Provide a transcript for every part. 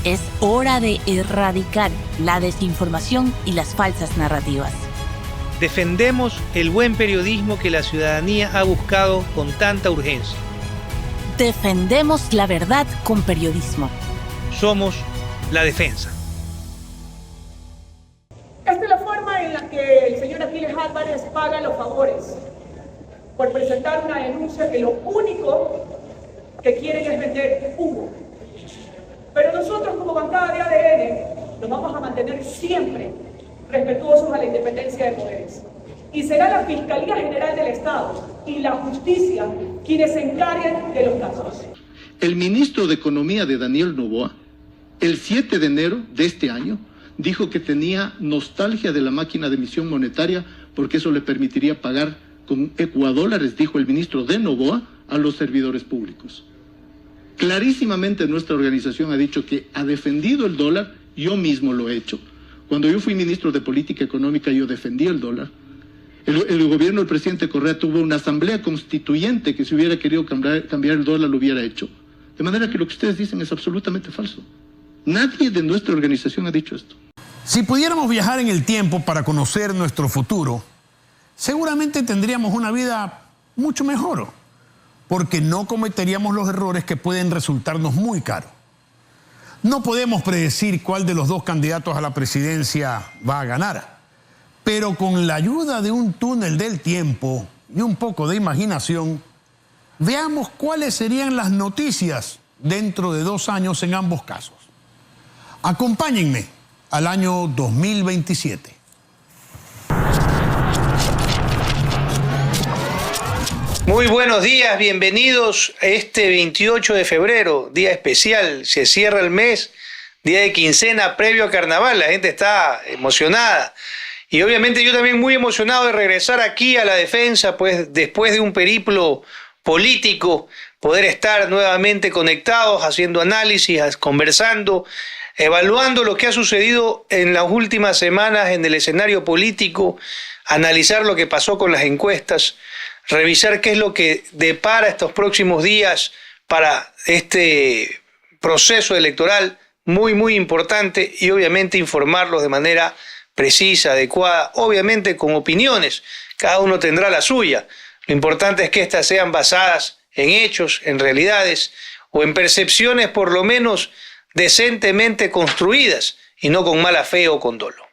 Es hora de erradicar la desinformación y las falsas narrativas. Defendemos el buen periodismo que la ciudadanía ha buscado con tanta urgencia. Defendemos la verdad con periodismo. Somos La Defensa. Esta es la forma en la que el señor Aquiles Álvarez paga los favores por presentar una denuncia que lo único que quieren es vender humo. Pero nosotros como bancada de ADN nos vamos a mantener siempre respetuosos a la independencia de poderes. Y será la Fiscalía General del Estado y la Justicia quienes se encarguen de los casos. El ministro de Economía de Daniel Noboa, el 7 de enero de este año, dijo que tenía nostalgia de la máquina de emisión monetaria porque eso le permitiría pagar con ecuadólares, dijo el ministro de Noboa, a los servidores públicos. Clarísimamente nuestra organización ha dicho que ha defendido el dólar, yo mismo lo he hecho. Cuando yo fui ministro de Política Económica yo defendí el dólar. El gobierno del presidente Correa tuvo una asamblea constituyente que si hubiera querido cambiar el dólar lo hubiera hecho. De manera que lo que ustedes dicen es absolutamente falso. Nadie de nuestra organización ha dicho esto. Si pudiéramos viajar en el tiempo para conocer nuestro futuro, seguramente tendríamos una vida mucho mejor, porque no cometeríamos los errores que pueden resultarnos muy caros. No podemos predecir cuál de los dos candidatos a la presidencia va a ganar, pero con la ayuda de un túnel del tiempo y un poco de imaginación, veamos cuáles serían las noticias dentro de 2 años en ambos casos. Acompáñenme al año 2027. Muy buenos días, bienvenidos a este 28 de febrero, día especial, se cierra el mes, día de quincena previo a carnaval, la gente está emocionada. Y obviamente yo también muy emocionado de regresar aquí a la defensa, pues después de un periplo político, poder estar nuevamente conectados, haciendo análisis, conversando, evaluando lo que ha sucedido en las últimas semanas en el escenario político, analizar lo que pasó con las encuestas, revisar qué es lo que depara estos próximos días para este proceso electoral muy importante y obviamente informarlos de manera precisa, adecuada, obviamente con opiniones, cada uno tendrá la suya. Lo importante es que éstas sean basadas en hechos, en realidades o en percepciones por lo menos decentemente construidas y no con mala fe o con dolo.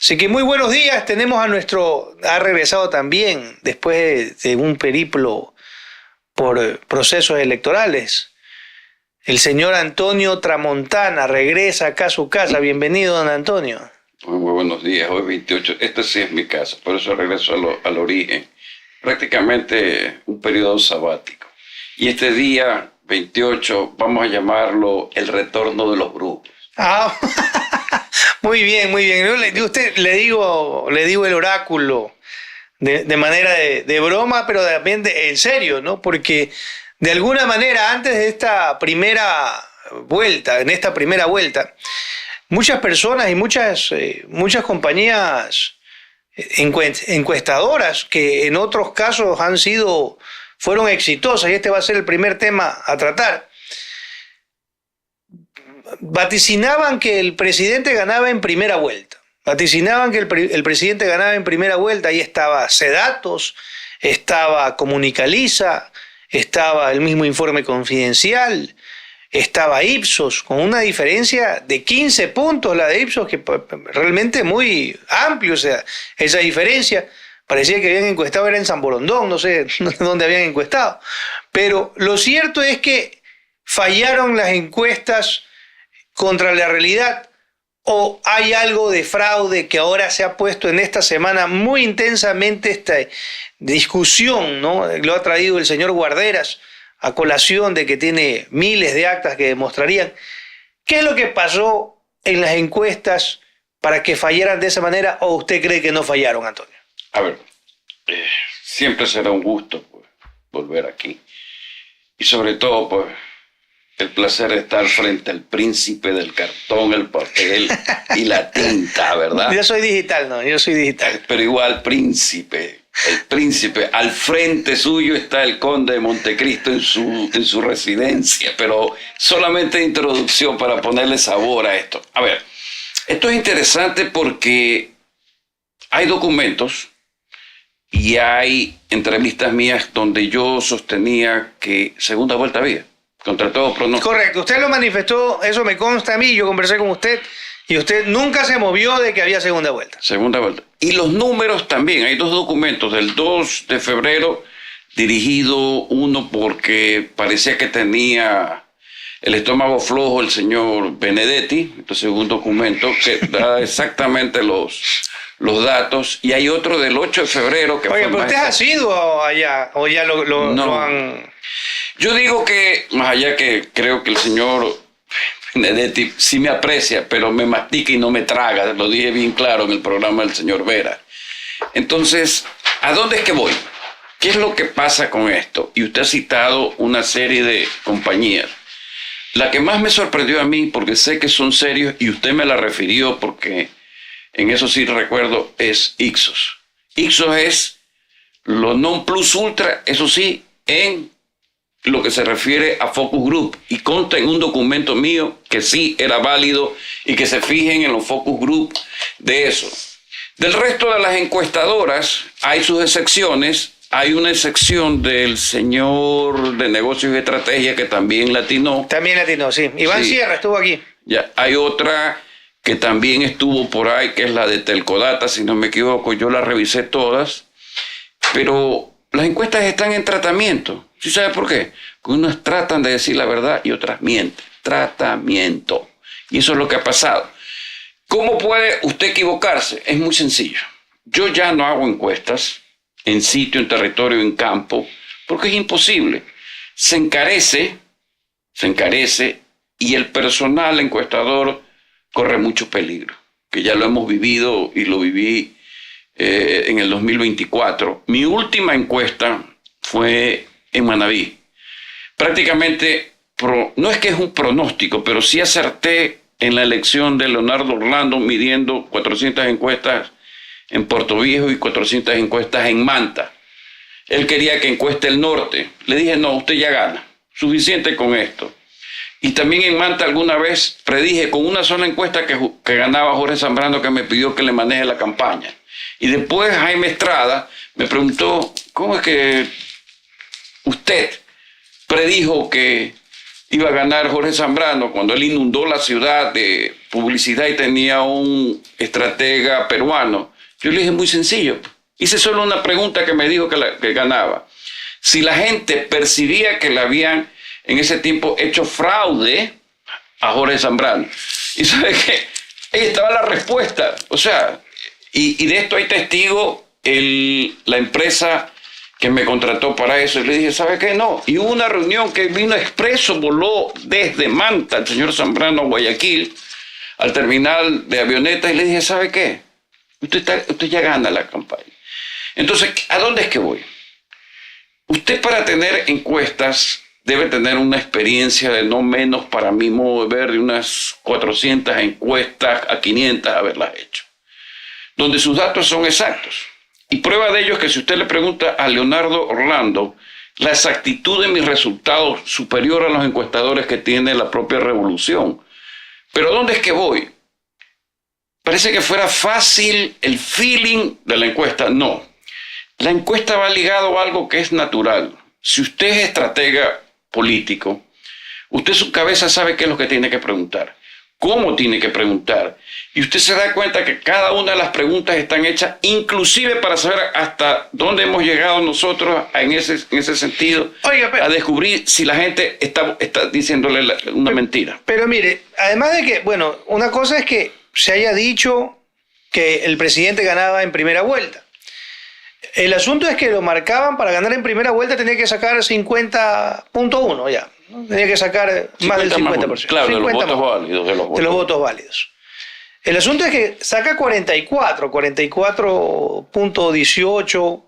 Así que muy buenos días, tenemos ha regresado también después de un periplo por procesos electorales. El señor Antonio Tramontana regresa acá a su casa. Bienvenido, don Antonio. Muy buenos días, hoy 28, este sí es mi casa, por eso regreso al origen, prácticamente un periodo sabático. Y este día 28 vamos a llamarlo el retorno de los brujos. Ah, muy bien. Yo le digo el oráculo de manera de broma, pero también en serio, ¿no? Porque de alguna manera antes de esta primera vuelta, muchas personas y muchas compañías encuestadoras que en otros casos fueron exitosas, y este va a ser el primer tema a tratar, vaticinaban que el presidente ganaba en primera vuelta. El presidente ganaba en primera vuelta. Ahí estaba Sedatos, estaba Comunicaliza, estaba el mismo Informe Confidencial, estaba Ipsos, con una diferencia de 15 puntos, la de Ipsos, que realmente muy amplio. O sea, esa diferencia parecía que habían encuestado, era en San Borondón, no sé dónde habían encuestado. Pero lo cierto es que fallaron las encuestas contra la realidad, o hay algo de fraude que ahora se ha puesto en esta semana muy intensamente esta discusión, ¿no? Lo ha traído el señor Guarderas a colación de que tiene miles de actas que demostrarían. ¿Qué es lo que pasó en las encuestas para que fallaran de esa manera, o usted cree que no fallaron, Antonio? A ver, siempre será un gusto pues, volver aquí. Y sobre todo, pues, el placer de estar frente al príncipe del cartón, el papel y la tinta, ¿verdad? Yo soy digital. Pero igual príncipe, el príncipe. Al frente suyo está el conde de Montecristo en su residencia. Pero solamente introducción para ponerle sabor a esto. A ver, esto es interesante porque hay documentos y hay entrevistas mías donde yo sostenía que segunda vuelta había. Contra todo pronóstico. Correcto, usted lo manifestó, eso me consta a mí, yo conversé con usted y usted nunca se movió de que había segunda vuelta. Segunda vuelta. Y los números también, hay dos documentos del 2 de febrero, dirigido uno porque parecía que tenía el estómago flojo el señor Benedetti, entonces un documento que da exactamente los datos, y hay otro del 8 de febrero que Oye, fue pero usted ha sido allá, o ya lo han... Yo digo que, más allá que creo que el señor Benedetti sí me aprecia, pero me mastica y no me traga, lo dije bien claro en el programa del señor Vera. Entonces, ¿a dónde es que voy? ¿Qué es lo que pasa con esto? Y usted ha citado una serie de compañías. La que más me sorprendió a mí, porque sé que son serios, y usted me la refirió porque en eso sí recuerdo, es Ipsos. Ipsos es lo non plus ultra, eso sí, en lo que se refiere a focus group, y consta en un documento mío que sí era válido y que se fijen en los focus group de eso. Del resto de las encuestadoras hay sus excepciones. Hay una excepción del señor de negocios y estrategia que también latinó. También latinó, sí. Iván Sierra estuvo aquí. Ya, hay otra que también estuvo por ahí, que es la de Telcodata, si no me equivoco. Yo la revisé todas, pero las encuestas están en tratamiento. ¿Sí sabe por qué? Porque unas tratan de decir la verdad y otras mienten. Tratamiento. Y eso es lo que ha pasado. ¿Cómo puede usted equivocarse? Es muy sencillo. Yo ya no hago encuestas en sitio, en territorio, en campo, porque es imposible. Se encarece y el personal encuestador corre mucho peligro, que ya lo hemos vivido y lo viví en el 2024. Mi última encuesta fue en Manabí. Prácticamente, no es que es un pronóstico, pero sí acerté en la elección de Leonardo Orlando midiendo 400 encuestas en Puerto Viejo y 400 encuestas en Manta. Él quería que encueste el norte. Le dije, no, usted ya gana. Suficiente con esto. Y también en Manta alguna vez predije con una sola encuesta que ganaba Jorge Zambrano, que me pidió que le maneje la campaña. Y después Jaime Estrada me preguntó, ¿cómo es que usted predijo que iba a ganar Jorge Zambrano cuando él inundó la ciudad de publicidad y tenía un estratega peruano? Yo le dije, muy sencillo. Hice solo una pregunta que me dijo que ganaba. Si la gente percibía que le habían en ese tiempo hecho fraude a Jorge Zambrano. Y sabe que ahí estaba la respuesta. O sea, y de esto hay testigo la empresa que me contrató para eso. Y le dije, ¿sabe qué? No. Y hubo una reunión que vino expreso, voló desde Manta el señor Zambrano a Guayaquil, al terminal de avionetas, y le dije, ¿sabe qué? Usted ya gana la campaña. Entonces, ¿a dónde es que voy? Usted, para tener encuestas, debe tener una experiencia de no menos, para mi modo de ver, de unas 400 encuestas a 500 haberlas hecho, donde sus datos son exactos. Y prueba de ello es que si usted le pregunta a Leonardo Orlando, la exactitud de mis resultados superior a los encuestadores que tiene la propia Revolución. Pero ¿dónde es que voy? Parece que fuera fácil el feeling de la encuesta. No. La encuesta va ligado a algo que es natural. Si usted es estratega político, usted en su cabeza sabe qué es lo que tiene que preguntar, cómo tiene que preguntar. Y usted se da cuenta que cada una de las preguntas están hechas inclusive para saber hasta dónde hemos llegado nosotros en ese sentido. Oiga, a descubrir si la gente está diciéndole una mentira. Pero mire, además de que, bueno, una cosa es que se haya dicho que el presidente ganaba en primera vuelta. El asunto es que lo marcaban para ganar en primera vuelta, tenía que sacar 50.1 ya, ¿no? Tenía que sacar más del 50%. Claro, 50 de los votos válidos. De los votos válidos. El asunto es que saca 44.18,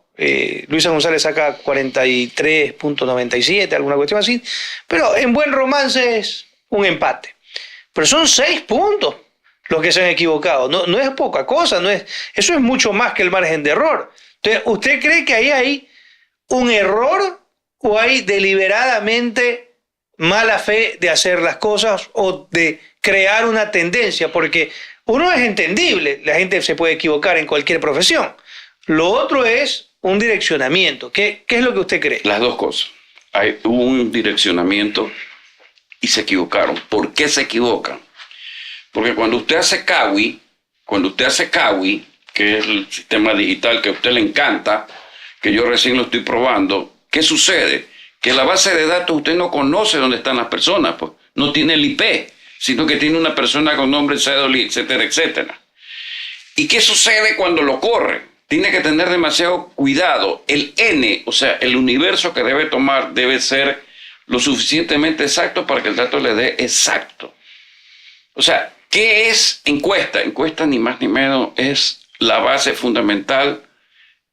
Luisa González saca 43.97, alguna cuestión así, pero en buen romance es un empate. Pero son 6 puntos los que se han equivocado, no es poca cosa, eso es mucho más que el margen de error. Entonces, ¿usted cree que ahí hay un error o hay deliberadamente mala fe de hacer las cosas o de crear una tendencia? Porque uno es entendible, la gente se puede equivocar en cualquier profesión. Lo otro es un direccionamiento. ¿Qué es lo que usted cree? Las dos cosas. Hubo un direccionamiento y se equivocaron. ¿Por qué se equivocan? Porque cuando usted hace CAWI, que es el sistema digital que a usted le encanta, que yo recién lo estoy probando, ¿qué sucede? Que la base de datos usted no conoce dónde están las personas, pues no tiene el IP, sino que tiene una persona con nombre, cédula, etcétera, etcétera. ¿Y qué sucede cuando lo corre? Tiene que tener demasiado cuidado. El N, o sea, el universo que debe tomar debe ser lo suficientemente exacto para que el dato le dé exacto. O sea, ¿qué es encuesta? Encuesta ni más ni menos es la base fundamental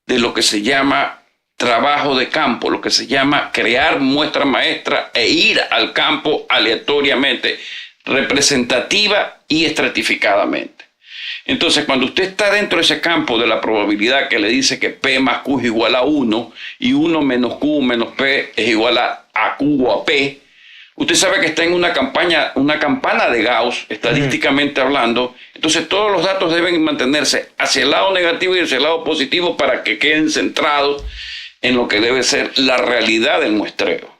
de lo que se llama trabajo de campo, lo que se llama crear muestra maestra e ir al campo aleatoriamente, representativa y estratificadamente. Entonces, cuando usted está dentro de ese campo de la probabilidad que le dice que P más Q es igual a 1 y 1 menos Q menos P es igual a Q o a P, usted sabe que está en una campana de Gauss, estadísticamente hablando. Entonces todos los datos deben mantenerse hacia el lado negativo y hacia el lado positivo para que queden centrados en lo que debe ser la realidad del muestreo.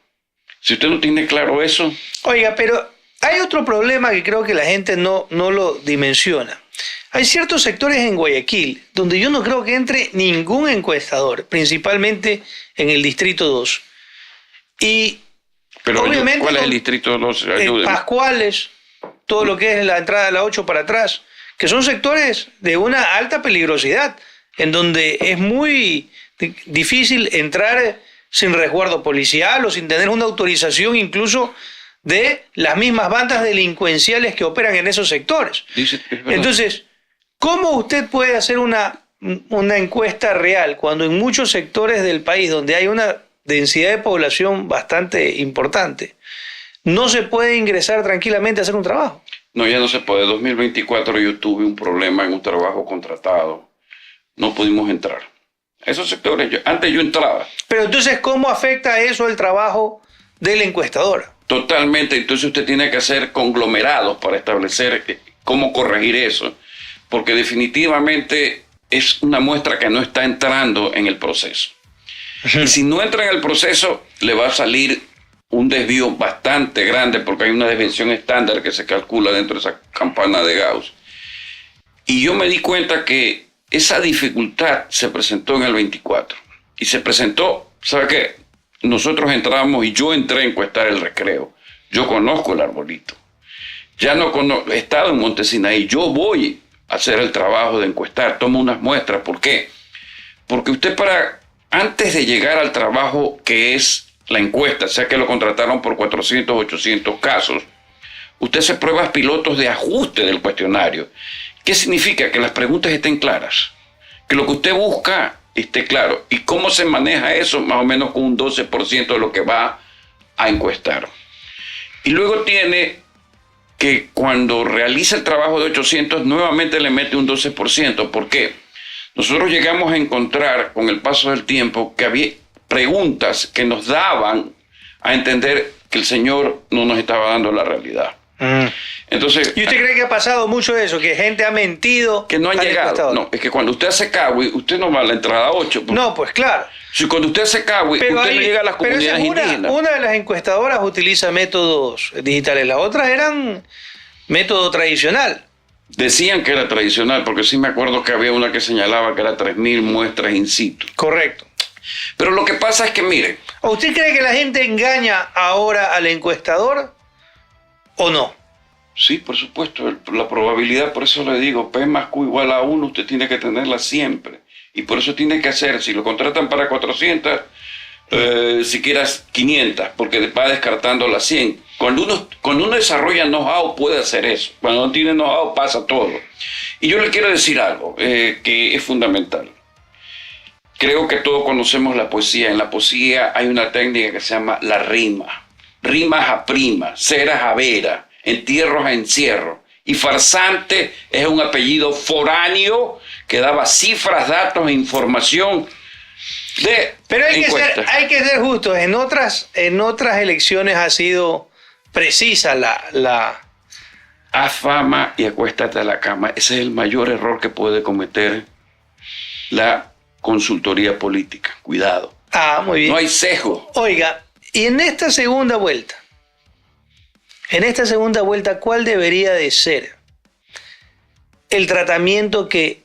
Si usted no tiene claro eso... Oiga, pero hay otro problema que creo que la gente no lo dimensiona. Hay ciertos sectores en Guayaquil donde yo no creo que entre ningún encuestador, principalmente en el Distrito 2. Y pero obviamente, ¿cuál es el Distrito 2? Pascuales, todo lo que es la entrada de la 8 para atrás, que son sectores de una alta peligrosidad, en donde es muy difícil entrar sin resguardo policial o sin tener una autorización incluso de las mismas bandas delincuenciales que operan en esos sectores. Entonces, ¿cómo usted puede hacer una encuesta real cuando en muchos sectores del país donde hay una densidad de población bastante importante no se puede ingresar tranquilamente a hacer un trabajo? No, ya no se puede. 2024 yo tuve un problema en un trabajo contratado. No pudimos entrar. Esos sectores, antes yo entraba. Pero entonces, ¿cómo afecta eso el trabajo de la encuestadora? Totalmente. Entonces usted tiene que hacer conglomerados para establecer cómo corregir eso. Porque definitivamente es una muestra que no está entrando en el proceso. Y si no entra en el proceso, le va a salir un desvío bastante grande porque hay una desviación estándar que se calcula dentro de esa campana de Gauss. Y yo me di cuenta que esa dificultad se presentó en el 24. Y se presentó, ¿sabe qué? Nosotros entramos y yo entré a encuestar el Recreo. Yo conozco el arbolito. Ya no he estado en Montesinaí. Yo voy a hacer el trabajo de encuestar. Tomo unas muestras. ¿Por qué? Porque usted antes de llegar al trabajo que es la encuesta, sea que lo contrataron por 400, 800 casos, usted hace pruebas pilotos de ajuste del cuestionario. ¿Qué significa? Que las preguntas estén claras, que lo que usted busca esté claro. ¿Y cómo se maneja eso? Más o menos con un 12% de lo que va a encuestar. Y luego tiene que cuando realiza el trabajo de 800, nuevamente le mete un 12%. ¿Por qué? Nosotros llegamos a encontrar con el paso del tiempo que había preguntas que nos daban a entender que el señor no nos estaba dando la realidad. Entonces, ¿y usted cree que ha pasado mucho eso? ¿Que gente ha mentido? Que no han llegado. No, es que cuando usted hace CAWI, usted no va a la entrada 8. No, pues claro. Si cuando usted hace CAWI, usted no llega a las comunidades indígenas. Una de las encuestadoras utiliza métodos digitales, las otras eran método tradicional. Decían que era tradicional, porque sí me acuerdo que había una que señalaba que era 3.000 muestras in situ. Correcto. Pero lo que pasa es que, mire... ¿Usted cree que la gente engaña ahora al encuestador o no? Sí, por supuesto. La probabilidad, por eso le digo, P más Q igual a 1, usted tiene que tenerla siempre. Y por eso tiene que hacer, si lo contratan para 400, si quieras 500, porque va descartando las 100. Cuando uno desarrolla know-how puede hacer eso. Cuando no tiene know-how pasa todo. Y yo le quiero decir algo que es fundamental. Creo que todos conocemos la poesía. En la poesía hay una técnica que se llama la rima. Rimas a prima, ceras a vera, entierros a encierro. Y farsante es un apellido foráneo que daba cifras, datos e información de Pero encuestas. hay que ser justos. En otras elecciones ha sido precisa la... Haz fama y acuéstate a la cama. Ese es el mayor error que puede cometer la consultoría política. Cuidado. Muy bien. No hay sesgo. Oiga, y en esta segunda vuelta, ¿cuál debería de ser el tratamiento que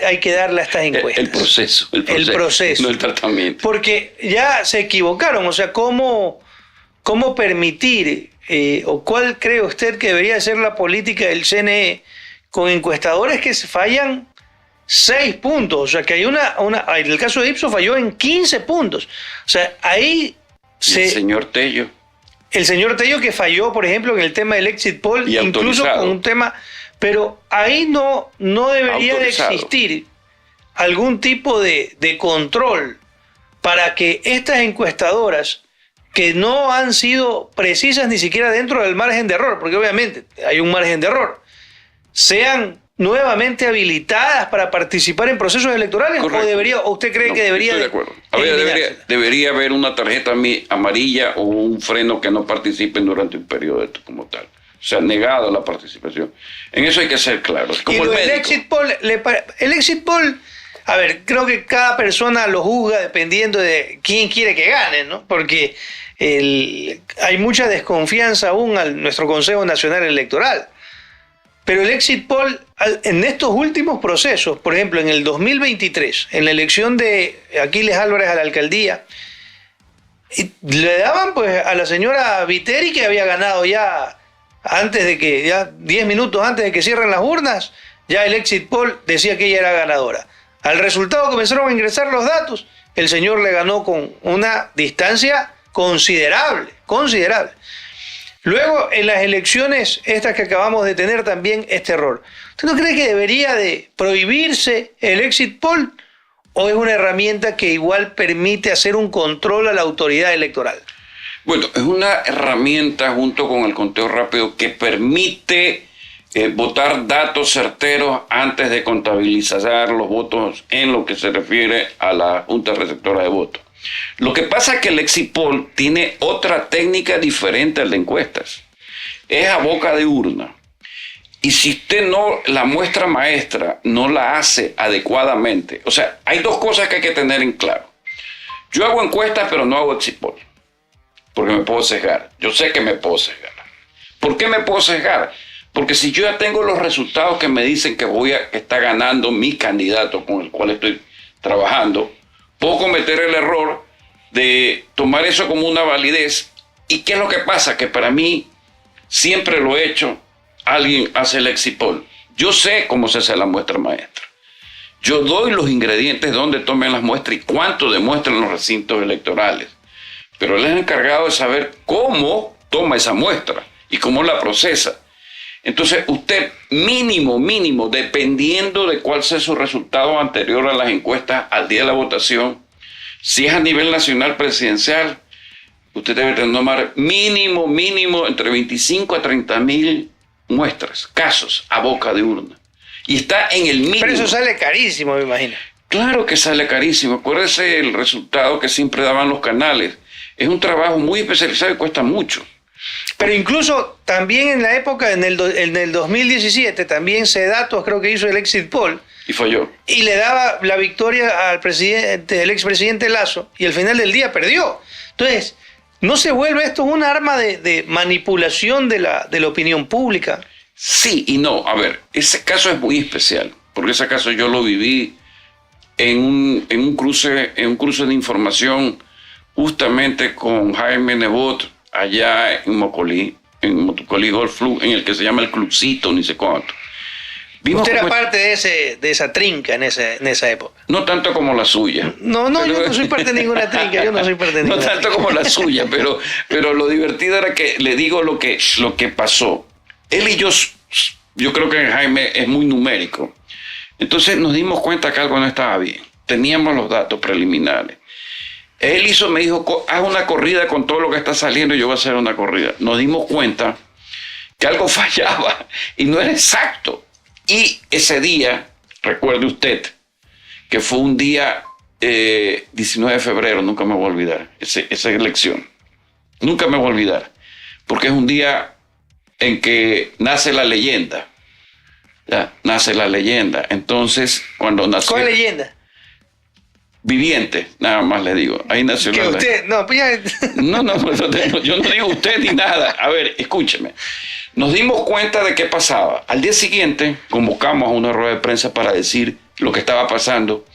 hay que darle a estas encuestas? El proceso. No el tratamiento. Porque ya se equivocaron. O sea, ¿cómo permitir o cuál cree usted que debería ser la política del CNE con encuestadores que se fallan 6 puntos? O sea, que hay en el caso de Ipsos falló en 15 puntos. O sea, ahí el señor Tello. El señor Tello que falló, por ejemplo, en el tema del exit poll, y incluso con un tema... Pero ahí no debería de existir algún tipo de control para que estas encuestadoras, que no han sido precisas ni siquiera dentro del margen de error, porque obviamente hay un margen de error, sean nuevamente habilitadas para participar en procesos electorales. Correcto. ¿O usted cree que debería? Estoy de acuerdo. Debería haber una tarjeta amarilla o un freno que no participen durante un periodo como tal. O sea, negado la participación. En eso hay que ser claro. Es como el exit poll, el exit poll, a ver, creo que cada persona lo juzga dependiendo de quién quiere que gane, ¿no? Porque hay mucha desconfianza aún en nuestro Consejo Nacional Electoral. Pero el exit poll, en estos últimos procesos, por ejemplo, en el 2023, en la elección de Aquiles Álvarez a la alcaldía, le daban pues a la señora Viteri, que había ganado ya 10 minutos antes de que cierren las urnas, ya el exit poll decía que ella era ganadora. Al resultado comenzaron a ingresar los datos el señor le ganó con una distancia considerable. Luego, en las elecciones estas que acabamos de tener también este error. ¿Usted no cree que debería de prohibirse el exit poll o es una herramienta que igual permite hacer un control a la autoridad electoral? Bueno, es una herramienta junto con el conteo rápido que permite votar datos certeros antes de contabilizar los votos en lo que se refiere a la Junta Receptora de Votos. Lo que pasa es que el exit poll tiene otra técnica diferente al de encuestas. Es a boca de urna. Y si usted no, la muestra maestra no la hace adecuadamente, o sea, hay dos cosas que hay que tener en claro. Yo hago encuestas, pero no hago exit poll, porque me puedo sesgar. Yo sé que me puedo sesgar. ¿Por qué me puedo sesgar? Porque si yo ya tengo los resultados que me dicen que está ganando mi candidato con el cual estoy trabajando, puedo cometer el error de tomar eso como una validez. ¿Y qué es lo que pasa? Que para mí, siempre lo he hecho, alguien hace el exit poll. Yo sé cómo se hace la muestra maestra. Yo doy los ingredientes donde tomen las muestras y cuánto demuestran los recintos electorales. Pero él es encargado de saber cómo toma esa muestra y cómo la procesa. Entonces, usted mínimo, dependiendo de cuál sea su resultado anterior a las encuestas al día de la votación, si es a nivel nacional presidencial, usted debe tomar mínimo entre 25 a 30 mil muestras, casos a boca de urna. Y está en el mínimo. Pero eso sale carísimo, me imagino. Claro que sale carísimo. Acuérdese el resultado que siempre daban los canales. Es un trabajo muy especializado y cuesta mucho. Pero incluso también en la época, en el 2017, también Sedatos creo que hizo el exit poll. Y falló. Y le daba la victoria al presidente, el expresidente Lasso, y al final del día perdió. Entonces, ¿no se vuelve esto un arma de manipulación de la opinión pública? Sí y no. A ver, ese caso es muy especial, porque ese caso yo lo viví en un cruce de información justamente con Jaime Nebot, allá en Mocolí Golf Club, en el que se llama el Clubcito, ni sé cuánto. Usted era parte de esa trinca en esa época. No tanto como la suya. No, yo no soy parte de ninguna trinca, No tanto como la suya, pero lo divertido era que le digo lo que pasó. Él y yo creo que Jaime es muy numérico. Entonces nos dimos cuenta que algo no estaba bien. Teníamos los datos preliminares. Él me dijo, haz una corrida con todo lo que está saliendo y yo voy a hacer una corrida. Nos dimos cuenta que algo fallaba y no era exacto. Y ese día, recuerde usted, que fue un día 19 de febrero, nunca me voy a olvidar, esa elección. Nunca me voy a olvidar, porque es un día en que nace la leyenda. Ya, nace la leyenda. Entonces, cuando nació... ¿Cuál leyenda? Viviente, nada más le digo. Ahí nació que la usted, no, pues ya... No, yo no digo usted ni nada. A ver, escúcheme. Nos dimos cuenta de qué pasaba. Al día siguiente convocamos a una rueda de prensa para decir lo que estaba pasando.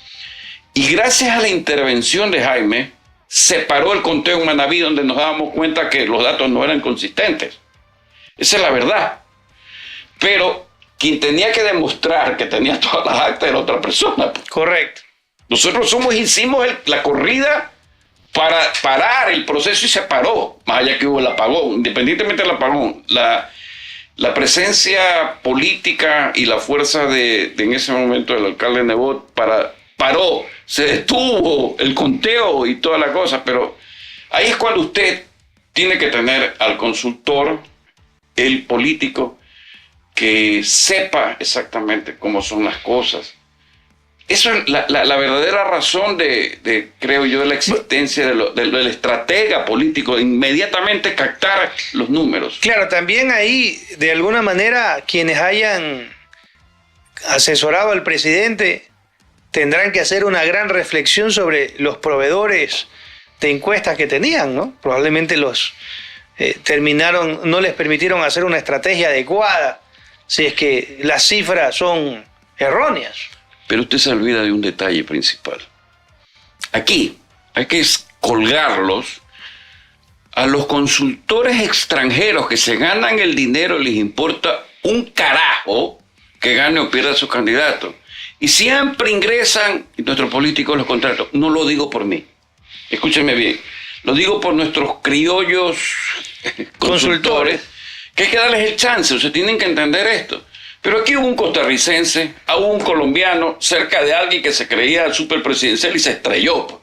Y gracias a la intervención de Jaime, se paró el conteo en Manaví, donde nos dábamos cuenta que los datos no eran consistentes. Esa es la verdad. Pero quien tenía que demostrar que tenía todas las actas era otra persona. Correcto. Nosotros hicimos la corrida para parar el proceso y se paró, más allá que hubo el apagón. Independientemente del apagón, la presencia política y la fuerza en ese momento del alcalde Nebot paró, se detuvo el conteo y toda la cosa, pero ahí es cuando usted tiene que tener al consultor, el político, que sepa exactamente cómo son las cosas. Eso es la verdadera razón creo yo, de la existencia del estratega político, de inmediatamente captar los números. Claro, también ahí, de alguna manera, quienes hayan asesorado al presidente tendrán que hacer una gran reflexión sobre los proveedores de encuestas que tenían, ¿no? Probablemente los no les permitieron hacer una estrategia adecuada, si es que las cifras son erróneas. Pero usted se olvida de un detalle principal. Aquí hay que colgarlos a los consultores extranjeros que se ganan el dinero, les importa un carajo que gane o pierda su candidato. Y siempre ingresan, y nuestros políticos los contratan. No lo digo por mí. Escúchenme bien. Lo digo por nuestros criollos consultores, que hay que darles el chance. O sea, tienen que entender esto. Pero aquí hubo un costarricense, hubo un colombiano cerca de alguien que se creía superpresidencial y se estrelló.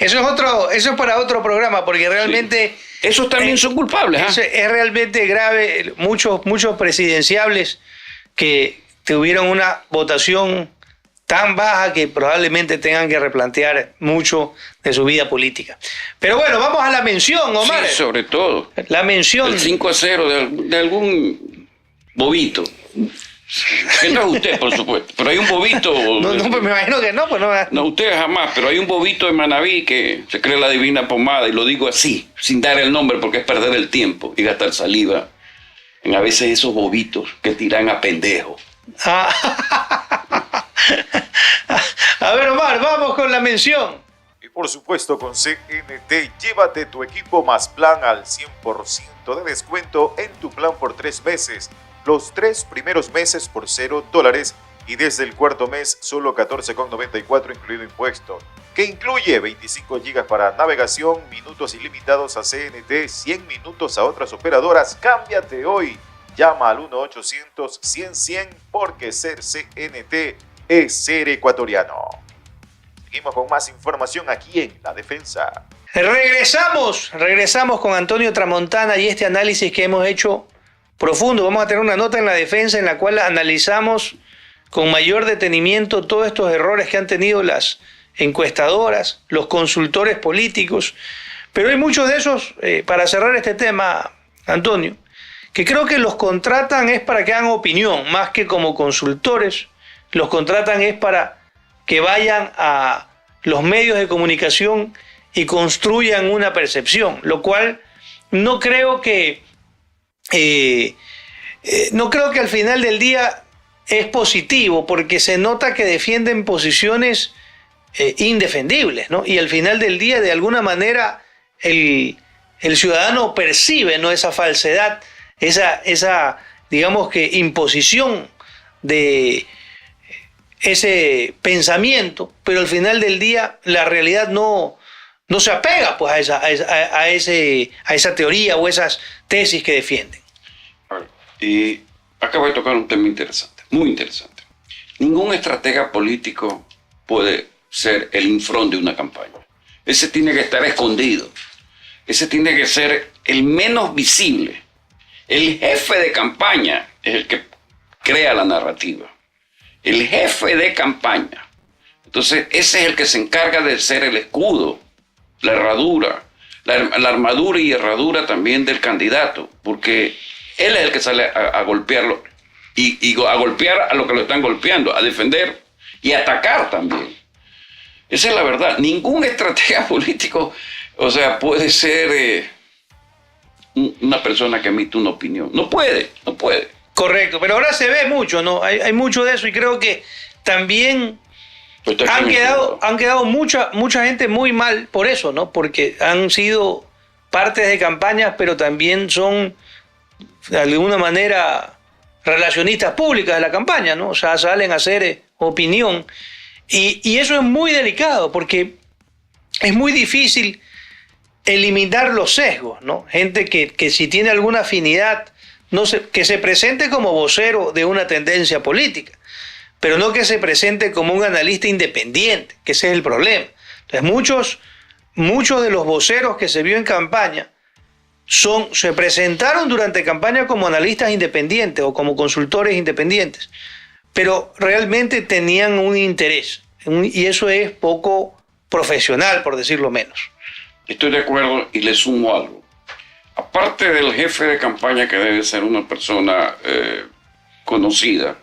Eso es para otro programa, porque realmente... Sí. Esos también son culpables. Es realmente grave. Muchos presidenciables que tuvieron una votación tan baja que probablemente tengan que replantear mucho de su vida política. Pero bueno, vamos a la mención, Omar. Sí, sobre todo. La mención. El 5-0 de algún bobito. Que no es usted, por supuesto, pero hay un bobito... No, pues me imagino que no, pues no. No, usted jamás, pero hay un bobito de Manabí que se cree la divina pomada, y lo digo así, sin dar el nombre, porque es perder el tiempo y gastar saliva en a veces esos bobitos que tiran a pendejo. A ver, Omar, vamos con la mención. Y por supuesto, con CNT, llévate tu equipo más plan al 100% de descuento en tu plan por 3 meses. Los 3 primeros meses por $0 y desde el cuarto mes solo $14,94 incluido impuesto, que incluye 25 GB para navegación, minutos ilimitados a CNT, 100 minutos a otras operadoras. Cámbiate hoy. Llama al 1-800-100-100 porque ser CNT es ser ecuatoriano. Seguimos con más información aquí en La Defensa. Regresamos con Antonio Tramontana y este análisis que hemos hecho profundo. Vamos a tener una nota en La Defensa en la cual analizamos con mayor detenimiento todos estos errores que han tenido las encuestadoras, los consultores políticos. Pero hay muchos de esos, para cerrar este tema, Antonio, que creo que los contratan es para que hagan opinión, más que como consultores. Los contratan es para que vayan a los medios de comunicación y construyan una percepción, lo cual no creo que al final del día es positivo, porque se nota que defienden posiciones indefendibles, ¿no? Y al final del día, de alguna manera, el ciudadano percibe, ¿no?, esa falsedad, esa digamos que imposición de ese pensamiento, pero al final del día la realidad no se apega pues a esa teoría o esas tesis que defienden. Y acabo de tocar un tema interesante, muy interesante. Ningún estratega político puede ser el infront de una campaña. Ese tiene que estar escondido. Ese tiene que ser el menos visible. El jefe de campaña es el que crea la narrativa. El jefe de campaña. Entonces, ese es el que se encarga de ser el escudo, la herradura, la armadura y herradura también del candidato, porque él es el que sale a golpearlo y a golpear a los que lo están golpeando, a defender y a atacar también. Esa es la verdad. Ningún estratega político, o sea, puede ser una persona que emite una opinión. No puede. Correcto, pero ahora se ve mucho, ¿no? Hay mucho de eso y creo que también han quedado mucha gente muy mal por eso, ¿no? Porque han sido partes de campañas, pero también son de alguna manera relacionistas públicas de la campaña, ¿no? O sea, salen a hacer opinión. Y eso es muy delicado porque es muy difícil eliminar los sesgos, ¿no? Gente que si tiene alguna afinidad, que se presente como vocero de una tendencia política, pero no que se presente como un analista independiente, que ese es el problema. Entonces muchos de los voceros que se vio en campaña se presentaron durante campaña como analistas independientes o como consultores independientes, pero realmente tenían un interés, y eso es poco profesional, por decirlo menos. Estoy de acuerdo y le sumo algo. Aparte del jefe de campaña, que debe ser una persona conocida,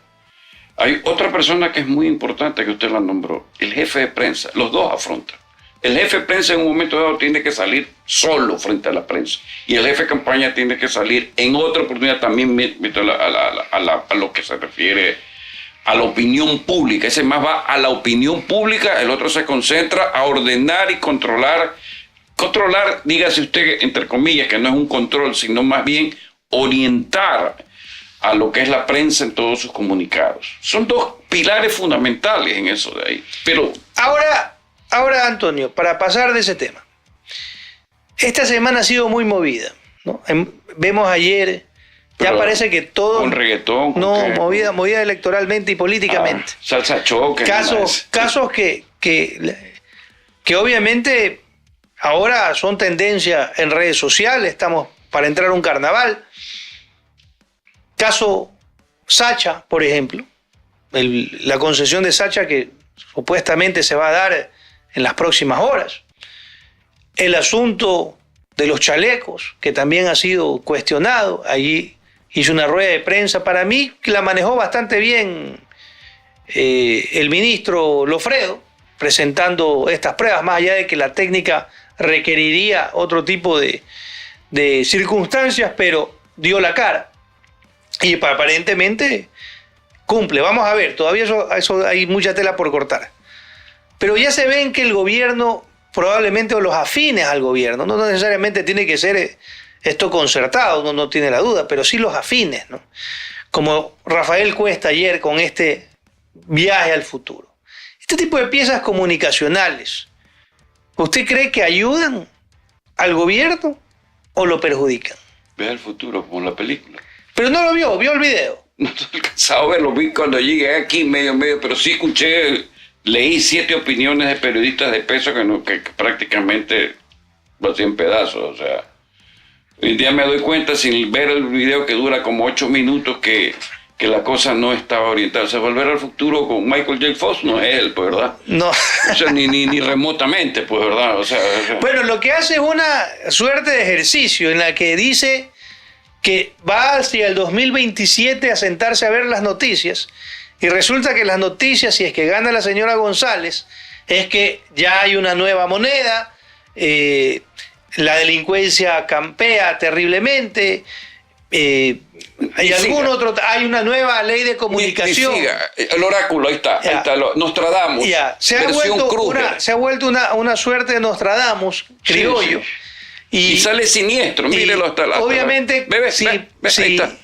hay otra persona que es muy importante, que usted la nombró, el jefe de prensa. Los dos afrontan. El jefe de prensa en un momento dado tiene que salir solo frente a la prensa, y el jefe de campaña tiene que salir en otra oportunidad también a lo que se refiere a la opinión pública. Ese más va a la opinión pública, el otro se concentra a ordenar y controlar, dígase usted, entre comillas, que no es un control, sino más bien orientar a lo que es la prensa en todos sus comunicados. Son dos pilares fundamentales en eso de ahí. Pero ahora, Antonio, para pasar de ese tema. Esta semana ha sido muy movida, ¿no? Vemos ayer, ya parece que todo... Con reggaetón. No, movida electoralmente y políticamente. Salsa choque. Casos que obviamente ahora son tendencia en redes sociales, estamos para entrar a un carnaval. Caso Sacha, por ejemplo, la concesión de Sacha que supuestamente se va a dar en las próximas horas. El asunto de los chalecos, que también ha sido cuestionado. Allí hizo una rueda de prensa, para mí que la manejó bastante bien el ministro Lofredo, presentando estas pruebas, más allá de que la técnica requeriría otro tipo de circunstancias, pero dio la cara. Y aparentemente cumple. Vamos a ver, todavía eso hay mucha tela por cortar. Pero ya se ven que el gobierno, probablemente, o los afines al gobierno, no necesariamente tiene que ser esto concertado, uno no tiene la duda, pero sí los afines, ¿no? Como Rafael Cuesta ayer con este viaje al futuro. Este tipo de piezas comunicacionales, ¿usted cree que ayudan al gobierno o lo perjudican? Ve al futuro, como la película. Pero no lo vio el video. No estoy alcanzado a verlo, vi cuando llegué aquí medio, pero sí escuché, leí 7 opiniones de periodistas de peso que prácticamente lo hacían pedazos. O sea, hoy en día me doy cuenta sin ver el video que dura como 8 minutos que la cosa no estaba orientada. O sea, Volver al Futuro con Michael J. Fox no es él, pues, ¿verdad? No. O sea, ni remotamente, pues, ¿verdad? O sea, bueno, lo que hace es una suerte de ejercicio en la que dice que va hacia el 2027 a sentarse a ver las noticias, y resulta que las noticias, si es que gana la señora González, es que ya hay una nueva moneda, la delincuencia campea terriblemente, hay una nueva ley de comunicación. El oráculo, ahí está, Nostradamus, se ha vuelto una suerte de Nostradamus criollo. Sí. Y sale siniestro, mírelo hasta la... Obviamente,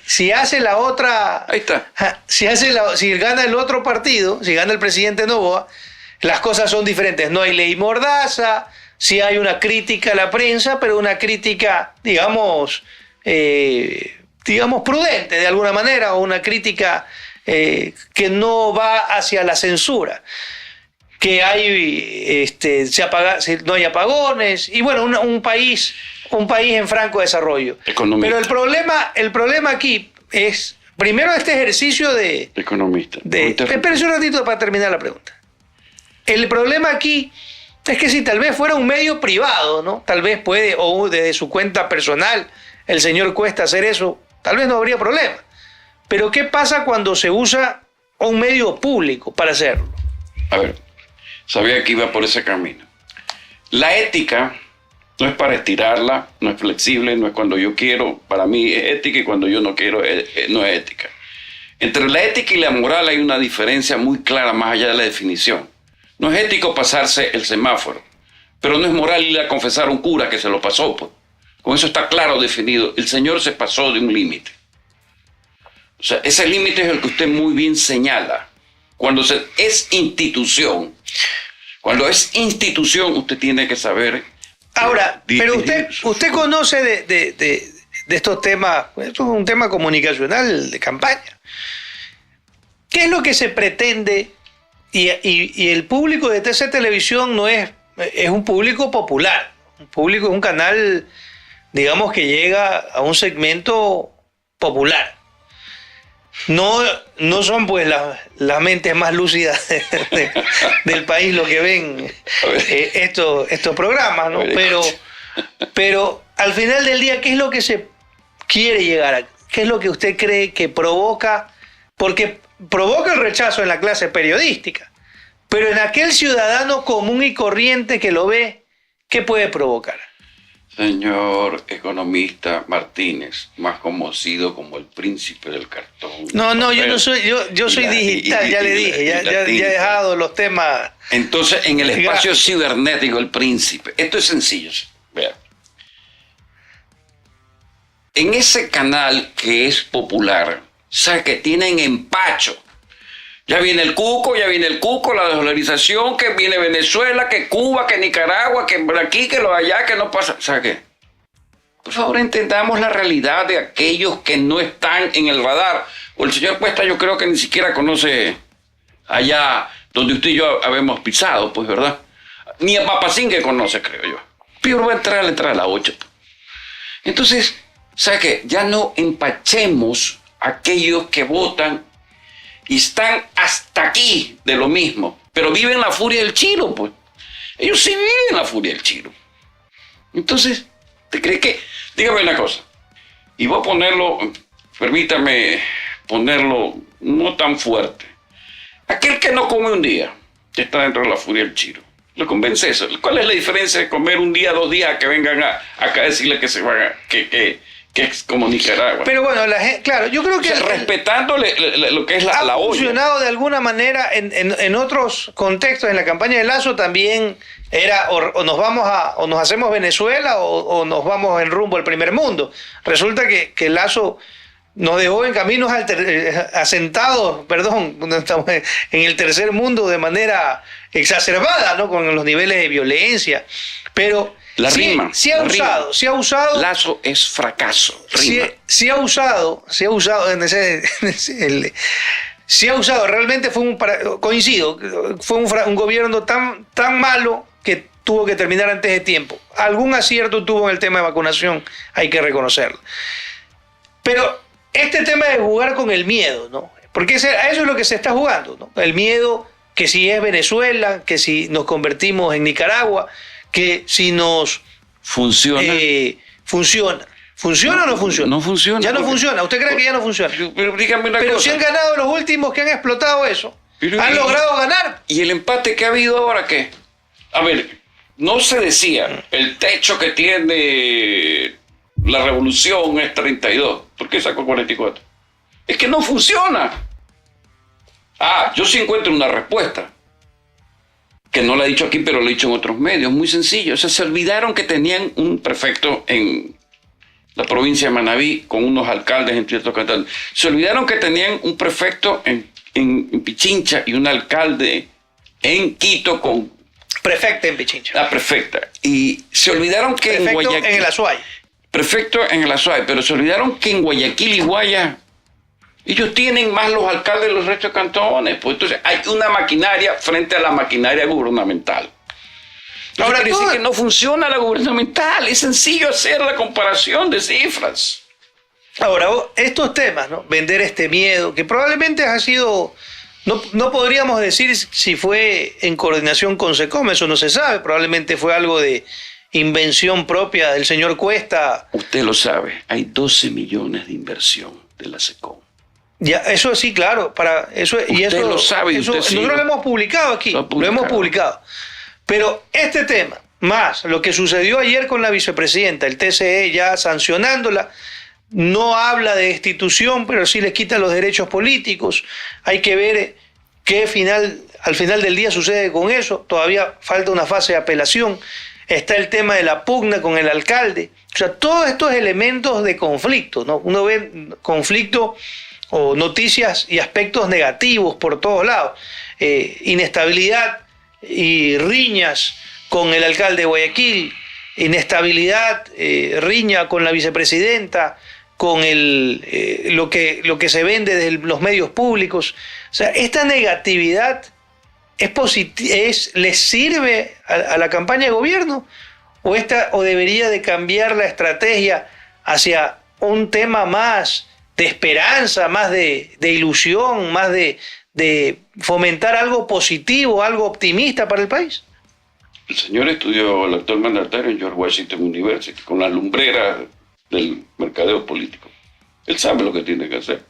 si hace la otra... Ahí está. Si gana el otro partido, si gana el presidente Noboa, las cosas son diferentes. No hay ley mordaza, sí hay una crítica a la prensa, pero una crítica, digamos prudente de alguna manera, o una crítica que no va hacia la censura. Que hay, no hay apagones, y bueno, un país en franco desarrollo. Economista. Pero el problema aquí es, primero, este ejercicio de... Economista. Espérense un ratito para terminar la pregunta. El problema aquí es que si tal vez fuera un medio privado, ¿no? Tal vez puede, o desde su cuenta personal, el señor Cuesta hacer eso, tal vez no habría problema. Pero ¿qué pasa cuando se usa un medio público para hacerlo? A ver, sabía que iba por ese camino. La ética no es para estirarla, no es flexible, no es cuando yo quiero, para mí es ética, y cuando yo no quiero no es ética. Entre la ética y la moral hay una diferencia muy clara más allá de la definición. No es ético pasarse el semáforo, pero no es moral ir a confesar a un cura que se lo pasó, pues. Con eso está claro definido. El señor se pasó de un límite. O sea, ese límite es el que usted muy bien señala. Cuando es institución, usted tiene que saber... Ahora, pero usted conoce de estos temas, esto es un tema comunicacional de campaña. ¿Qué es lo que se pretende? Y el público de TC Televisión no es un público popular, es un canal, digamos, que llega a un segmento popular. No son pues las mentes más lúcidas del país lo que ven estos programas, ¿no? Pero al final del día, ¿qué es lo que se quiere llegar a? ¿Qué es lo que usted cree que provoca? Porque provoca el rechazo en la clase periodística, pero en aquel ciudadano común y corriente que lo ve, ¿qué puede provocar? Señor economista Martínez, más conocido como el príncipe del cartón. No, yo no soy, yo soy digital, ya le dije, ya he dejado los temas. Entonces, en el espacio cibernético, el príncipe. Esto es sencillo, vea. En ese canal que es popular, ¿sabes qué? Tienen empacho. Ya viene el cuco, la desdolarización, que viene Venezuela, que Cuba, que Nicaragua, que aquí, que lo allá, que no pasa. ¿Sabes qué? Por favor, entendamos la realidad de aquellos que no están en el radar. O el señor Cuesta yo creo que ni siquiera conoce allá donde usted y yo habemos pisado, pues, ¿verdad? Ni a Papacingue conoce, creo yo. Pero va a entrar a la 8. Entonces, ¿sabe qué? Ya no empachemos a aquellos que votan y están hasta aquí de lo mismo, pero viven la furia del Chilo, pues. Ellos sí viven la furia del Chilo. Entonces, ¿te crees que? Dígame una cosa, y voy a ponerlo, permítame ponerlo no tan fuerte. Aquel que no come un día, que está dentro de la furia del Chilo, ¿lo convence eso? ¿Cuál es la diferencia de comer un día, 2 días, que vengan acá a decirle que se van que es como Nicaragua? Pero bueno, la gente, claro, yo creo que... O sea, respetándole lo que es la olla. Ha funcionado de alguna manera en otros contextos. En la campaña de Lasso también era o nos hacemos Venezuela o nos vamos en rumbo al primer mundo. Resulta que Lasso nos dejó en caminos asentados, estamos en el tercer mundo de manera exacerbada, ¿no? Con los niveles de violencia. Pero se ha usado. Lasso es fracaso. Se ha usado, realmente coincido, fue un gobierno tan malo que tuvo que terminar antes de tiempo. Algún acierto tuvo en el tema de vacunación, hay que reconocerlo. Pero este tema de jugar con el miedo, ¿no? Porque a eso es lo que se está jugando, ¿no? El miedo que si es Venezuela, que si nos convertimos en Nicaragua, que si nos... ¿Funciona? ¿Funciona? ¿Funciona o no funciona? No funciona. Ya no funciona. ¿Usted cree que ya no funciona? Pero dígame una cosa. Si han ganado los últimos que han explotado eso. Han logrado ganar. ¿Y el empate que ha habido ahora qué? A ver, no se decía, el techo que tiene la revolución es 32. ¿Por qué sacó 44? Es que no funciona. Yo sí encuentro una respuesta. Que no la he dicho aquí, pero lo he dicho en otros medios. Muy sencillo. O sea, se olvidaron que tenían un prefecto en la provincia de Manabí con unos alcaldes en ciertos cantones. Se olvidaron que tenían un prefecto en Pichincha y un alcalde en Quito con... Prefecta en Pichincha. La prefecta. Y se olvidaron que prefecto en Guayaquil... en el Azuay. Prefecto en el Azuay. Pero se olvidaron que en Guayaquil y Guaya ellos tienen más los alcaldes de los restos de cantones. Pues entonces hay una maquinaria frente a la maquinaria gubernamental. Ahora quiere decir que no funciona la gubernamental. Es sencillo hacer la comparación de cifras. Ahora, estos temas, ¿no? Vender este miedo, que probablemente ha sido... No podríamos decir si fue en coordinación con SECOM, eso no se sabe. Probablemente fue algo de invención propia del señor Cuesta. Usted lo sabe, hay 12 millones de inversión de la SECOM. Ya, eso sí, claro. Usted lo sabe. Nosotros lo hemos publicado aquí. Lo hemos publicado. Pero este tema, más lo que sucedió ayer con la vicepresidenta, el TCE ya sancionándola, no habla de destitución, pero sí les quita los derechos políticos. Hay que ver qué al final del día sucede con eso. Todavía falta una fase de apelación. Está el tema de la pugna con el alcalde. O sea, todos estos elementos de conflicto, ¿no? Uno ve conflicto o noticias y aspectos negativos por todos lados. Inestabilidad y riñas con el alcalde de Guayaquil, inestabilidad, riña con la vicepresidenta, con lo que se vende desde los medios públicos. O sea, esta negatividad ¿les sirve a la campaña de gobierno? ¿O debería de cambiar la estrategia hacia un tema más de esperanza, más de ilusión, más de fomentar algo positivo, algo optimista para el país? El señor estudió el actual mandatario en George Washington University, con la lumbrera del mercadeo político. Él sabe lo que tiene que hacer.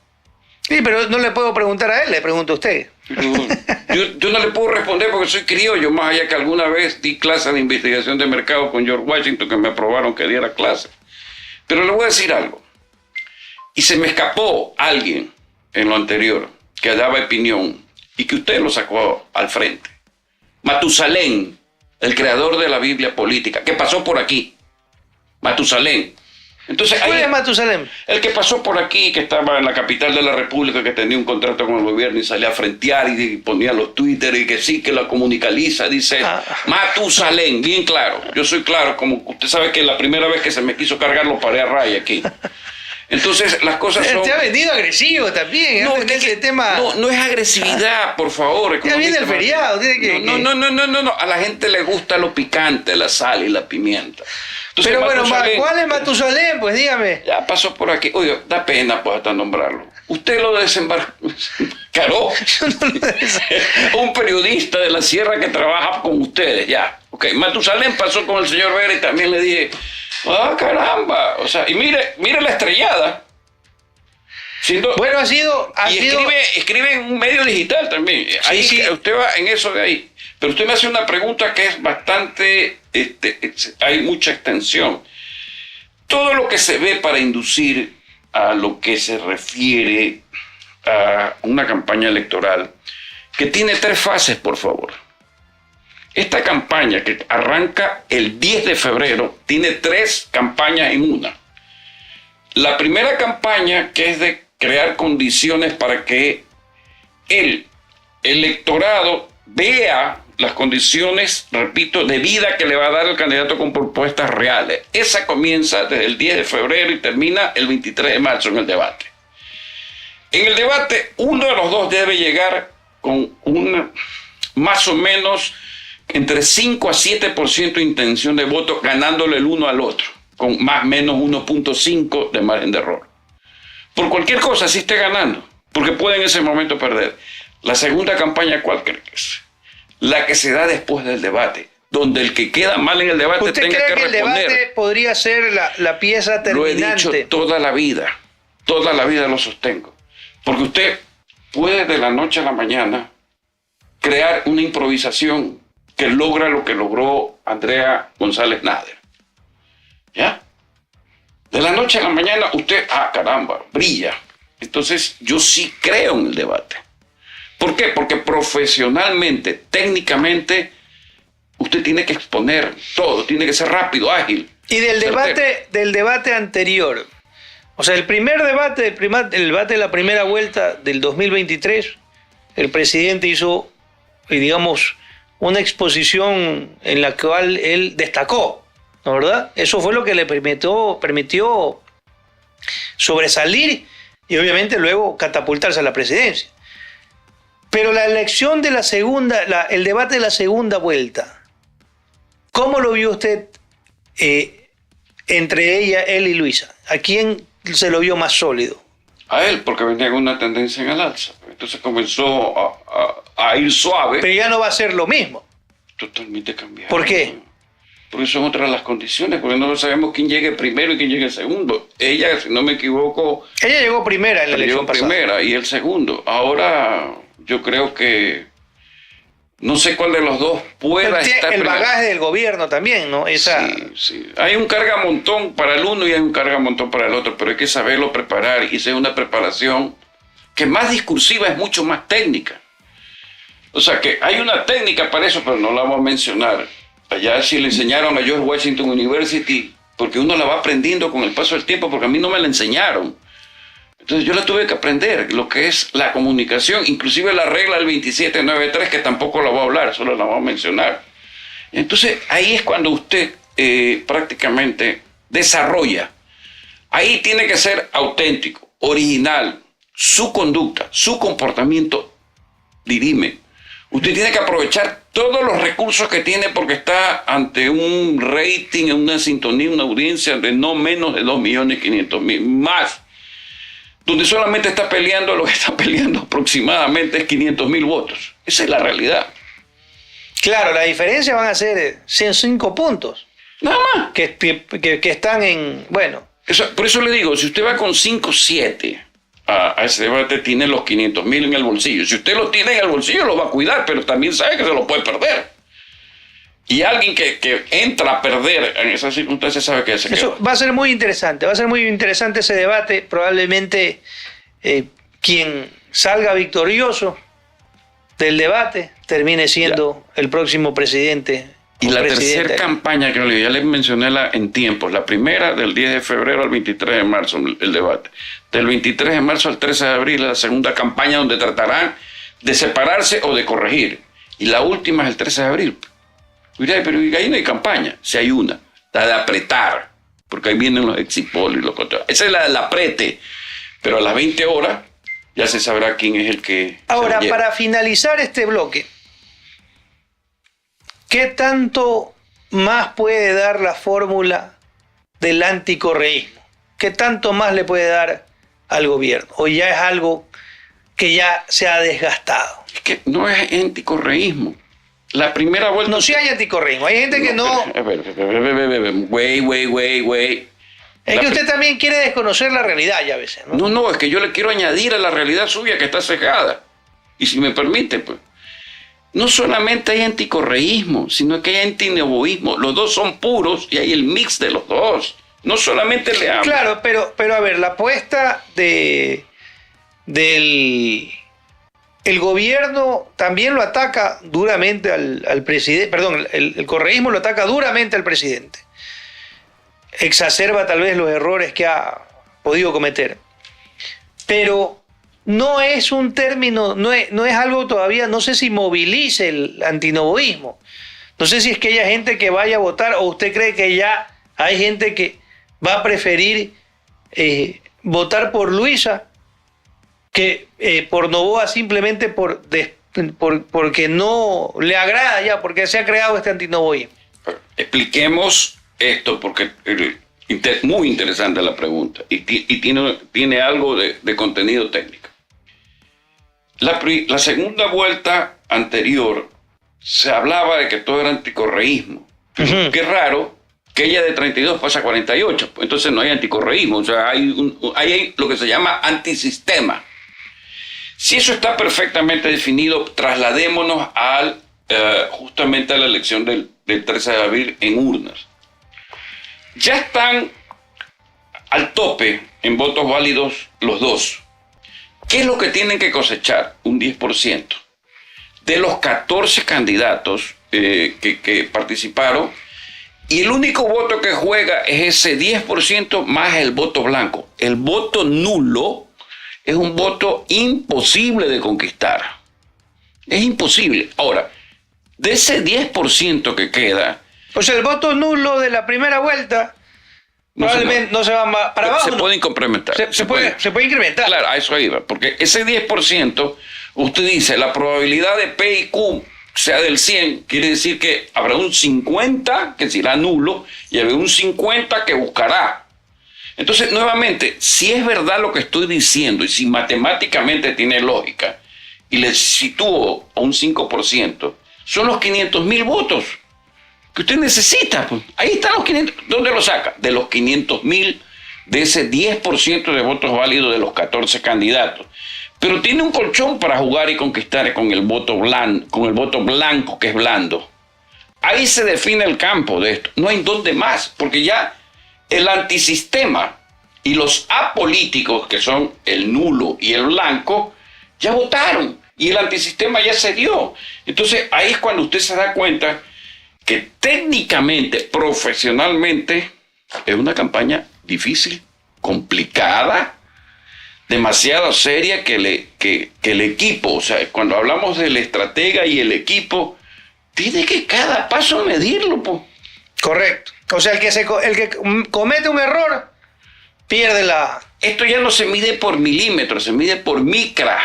Sí, pero no le puedo preguntar a él, le pregunto a usted. Yo no le puedo responder porque soy criollo, más allá que alguna vez di clases de investigación de mercado con George Washington, que me aprobaron que diera clases. Pero le voy a decir algo. Y se me escapó alguien en lo anterior que daba opinión y que usted lo sacó al frente. Matusalén, el creador de la Biblia política, que pasó por aquí. Matusalén. Entonces, ¿Cuál ahí, es Matusalén? el que pasó por aquí, que estaba en la capital de la República, que tenía un contrato con el gobierno y salía a frentear y ponía los Twitter y que sí, que la comunicaliza, dice Matusalén, bien claro. Yo soy claro, como usted sabe que la primera vez que se me quiso cargar lo paré a raya aquí. Entonces, las cosas son... Te ha venido agresivo también, No, en ese tema. no es agresividad, por favor. Ya viene el feriado, tiene que... No. A la gente le gusta lo picante, la sal y la pimienta. Entonces, Pero bueno, Matusalén, ¿cuál es Matusalén? Pues dígame. ya pasó por aquí. Oye, da pena pues hasta nombrarlo. Usted lo desembarcaró. Un periodista de la sierra que trabaja con ustedes, ya. Ok, Matusalén pasó con el señor Vera y también le dije, caramba. O sea, y mire la estrellada. Bueno, ha sido... Escribe en un medio digital también. Ahí sí. Usted va en eso de ahí. Pero usted me hace una pregunta que es bastante... hay mucha extensión. Todo lo que se ve para inducir a lo que se refiere a una campaña electoral, que tiene 3 fases, por favor. Esta campaña que arranca el 10 de febrero tiene 3 campañas en una. La primera campaña, que es de crear condiciones para que el electorado vea las condiciones, repito, de vida que le va a dar el candidato con propuestas reales. Esa comienza desde el 10 de febrero y termina el 23 de marzo en el debate. En el debate, uno de los dos debe llegar con una, más o menos, entre 5 a 7% de intención de voto, ganándole el uno al otro, con más o menos 1.5 de margen de error. Por cualquier cosa, sí esté ganando, porque puede en ese momento perder. La segunda campaña, ¿cuál cree que es? La que se da después del debate, donde el que queda mal en el debate ¿Usted tenga cree que que el reponer. debate podría ser la pieza Lo he terminante? dicho toda la vida lo sostengo. Porque usted puede de la noche a la mañana crear una improvisación que logra lo que logró Andrea González Nader. ¿Ya? De la noche a la mañana usted, caramba, brilla. Entonces yo sí creo en el debate. ¿Por qué? Porque profesionalmente, técnicamente, usted tiene que exponer todo, tiene que ser rápido, ágil. Y del debate anterior, o sea, el primer debate, el debate de la primera vuelta del 2023, el presidente hizo, digamos, una exposición en la cual él destacó, ¿no verdad? Eso fue lo que le permitió sobresalir y obviamente luego catapultarse a la presidencia. Pero la elección de la segunda, el debate de la segunda vuelta, ¿cómo lo vio usted entre él y Luisa? ¿A quién se lo vio más sólido? A él, porque venía con una tendencia en el alza. Entonces comenzó a ir suave. Pero ya no va a ser lo mismo. Totalmente cambiado. ¿Por qué? Porque son otras las condiciones, porque no sabemos quién llegue primero y quién llegue segundo. Ella, si no me equivoco... Ella llegó primera en la elección pasada. Llegó primera y el segundo. Ahora yo creo que no sé cuál de los dos pueda estar... El bagaje del gobierno también, ¿no? Sí. Hay un cargamontón para el uno y hay un cargamontón para el otro, pero hay que saberlo preparar y sea una preparación que más discursiva es mucho más técnica. O sea que hay una técnica para eso, pero no la vamos a mencionar. Allá sí le enseñaron a George Washington University, porque uno la va aprendiendo con el paso del tiempo, porque a mí no me la enseñaron. Entonces yo la tuve que aprender, lo que es la comunicación, inclusive la regla del 2793, que tampoco la voy a hablar, solo la voy a mencionar. Entonces ahí es cuando usted prácticamente desarrolla. Ahí tiene que ser auténtico, original, su conducta, su comportamiento dirime. Usted tiene que aprovechar todos los recursos que tiene porque está ante un rating, una sintonía, una audiencia de no menos de 2.500.000, más, donde solamente está peleando, lo que está peleando aproximadamente es 500.000 votos. Esa es la realidad. Claro, la diferencia van a ser 105 puntos. Nada más. Que están en, bueno. Por eso le digo, si usted va con 5, 7... a ese debate, tiene los 500.000 en el bolsillo. Si usted lo tiene en el bolsillo, lo va a cuidar, pero también sabe que se lo puede perder. Y alguien que entra a perder en esas circunstancias sabe que se queda. Eso va a ser muy interesante. Va a ser muy interesante ese debate. Probablemente quien salga victorioso del debate termine siendo el próximo presidente Y la tercera campaña, que ya les mencioné en tiempos, la primera del 10 de febrero al 23 de marzo, el debate. Del 23 de marzo al 13 de abril, la segunda campaña donde tratarán de separarse o de corregir. Y la última es el 13 de abril. Mira, pero ahí no hay campaña, si hay una, la de apretar, porque ahí vienen los exit polls y los contratos. Esa es la del aprete, pero a las 20 horas ya se sabrá quién es el que... Ahora, para finalizar este bloque, ¿qué tanto más puede dar la fórmula del anticorreísmo? ¿Qué tanto más le puede dar al gobierno? ¿O ya es algo que ya se ha desgastado? Es que no es anticorreísmo. La primera vuelta... No, sí hay anticorreísmo. Hay gente que no... Güey. Es que usted también quiere desconocer la realidad ya a veces, ¿no? No, es que yo le quiero añadir a la realidad suya que está cegada. Y si me permite, pues... No solamente hay anticorreísmo, sino que hay antinovoísmo. Los dos son puros y hay el mix de los dos. No solamente le amo. Claro, pero a ver, la apuesta del gobierno también lo ataca duramente al presidente, perdón, el correísmo lo ataca duramente al presidente. Exacerba tal vez los errores que ha podido cometer. Pero no es un término, no es algo todavía, no sé si movilice el antinovoísmo. No sé si es que haya gente que vaya a votar o usted cree que ya hay gente que va a preferir votar por Luisa que por Noboa simplemente porque no le agrada ya, porque se ha creado este antinovoísmo. Expliquemos esto porque muy interesante la pregunta y tiene algo de contenido técnico. La segunda vuelta anterior se hablaba de que todo era anticorreísmo. Qué raro que ella de 32 pasa a 48. Entonces no hay anticorreísmo, o sea, hay lo que se llama antisistema. Si eso está perfectamente definido, trasladémonos justamente a la elección del 13 de abril en urnas. Ya están al tope en votos válidos los dos. ¿Qué es lo que tienen que cosechar? Un 10%. De los 14 candidatos que participaron, y el único voto que juega es ese 10% más el voto blanco. El voto nulo es un voto imposible de conquistar. Es imposible. Ahora, de ese 10% que queda... Pues el voto nulo de la primera vuelta probablemente no se va para abajo. Se puede incrementar. Se puede incrementar. Claro, a eso iba. Porque ese 10%, usted dice, la probabilidad de P y Q sea del 100, quiere decir que habrá un 50 que será nulo y habrá un 50 que buscará. Entonces, nuevamente, si es verdad lo que estoy diciendo y si matemáticamente tiene lógica y le sitúo a un 5%, son los 500.000 votos que usted necesita. Pues. Ahí están los 500. ¿Dónde lo saca? De los 500.000, de ese 10% de votos válidos de los 14 candidatos. Pero tiene un colchón para jugar y conquistar con el voto blanco, que es blando. Ahí se define el campo de esto. No hay dónde más, porque ya el antisistema y los apolíticos, que son el nulo y el blanco, ya votaron y el antisistema ya se dio. Entonces ahí es cuando usted se da cuenta que técnicamente, profesionalmente, es una campaña difícil, complicada, demasiado seria que el equipo, o sea, cuando hablamos del estratega y el equipo, tiene que cada paso medirlo, pues. Correcto. O sea, el que comete un error pierde la... Esto ya no se mide por milímetros, se mide por micra.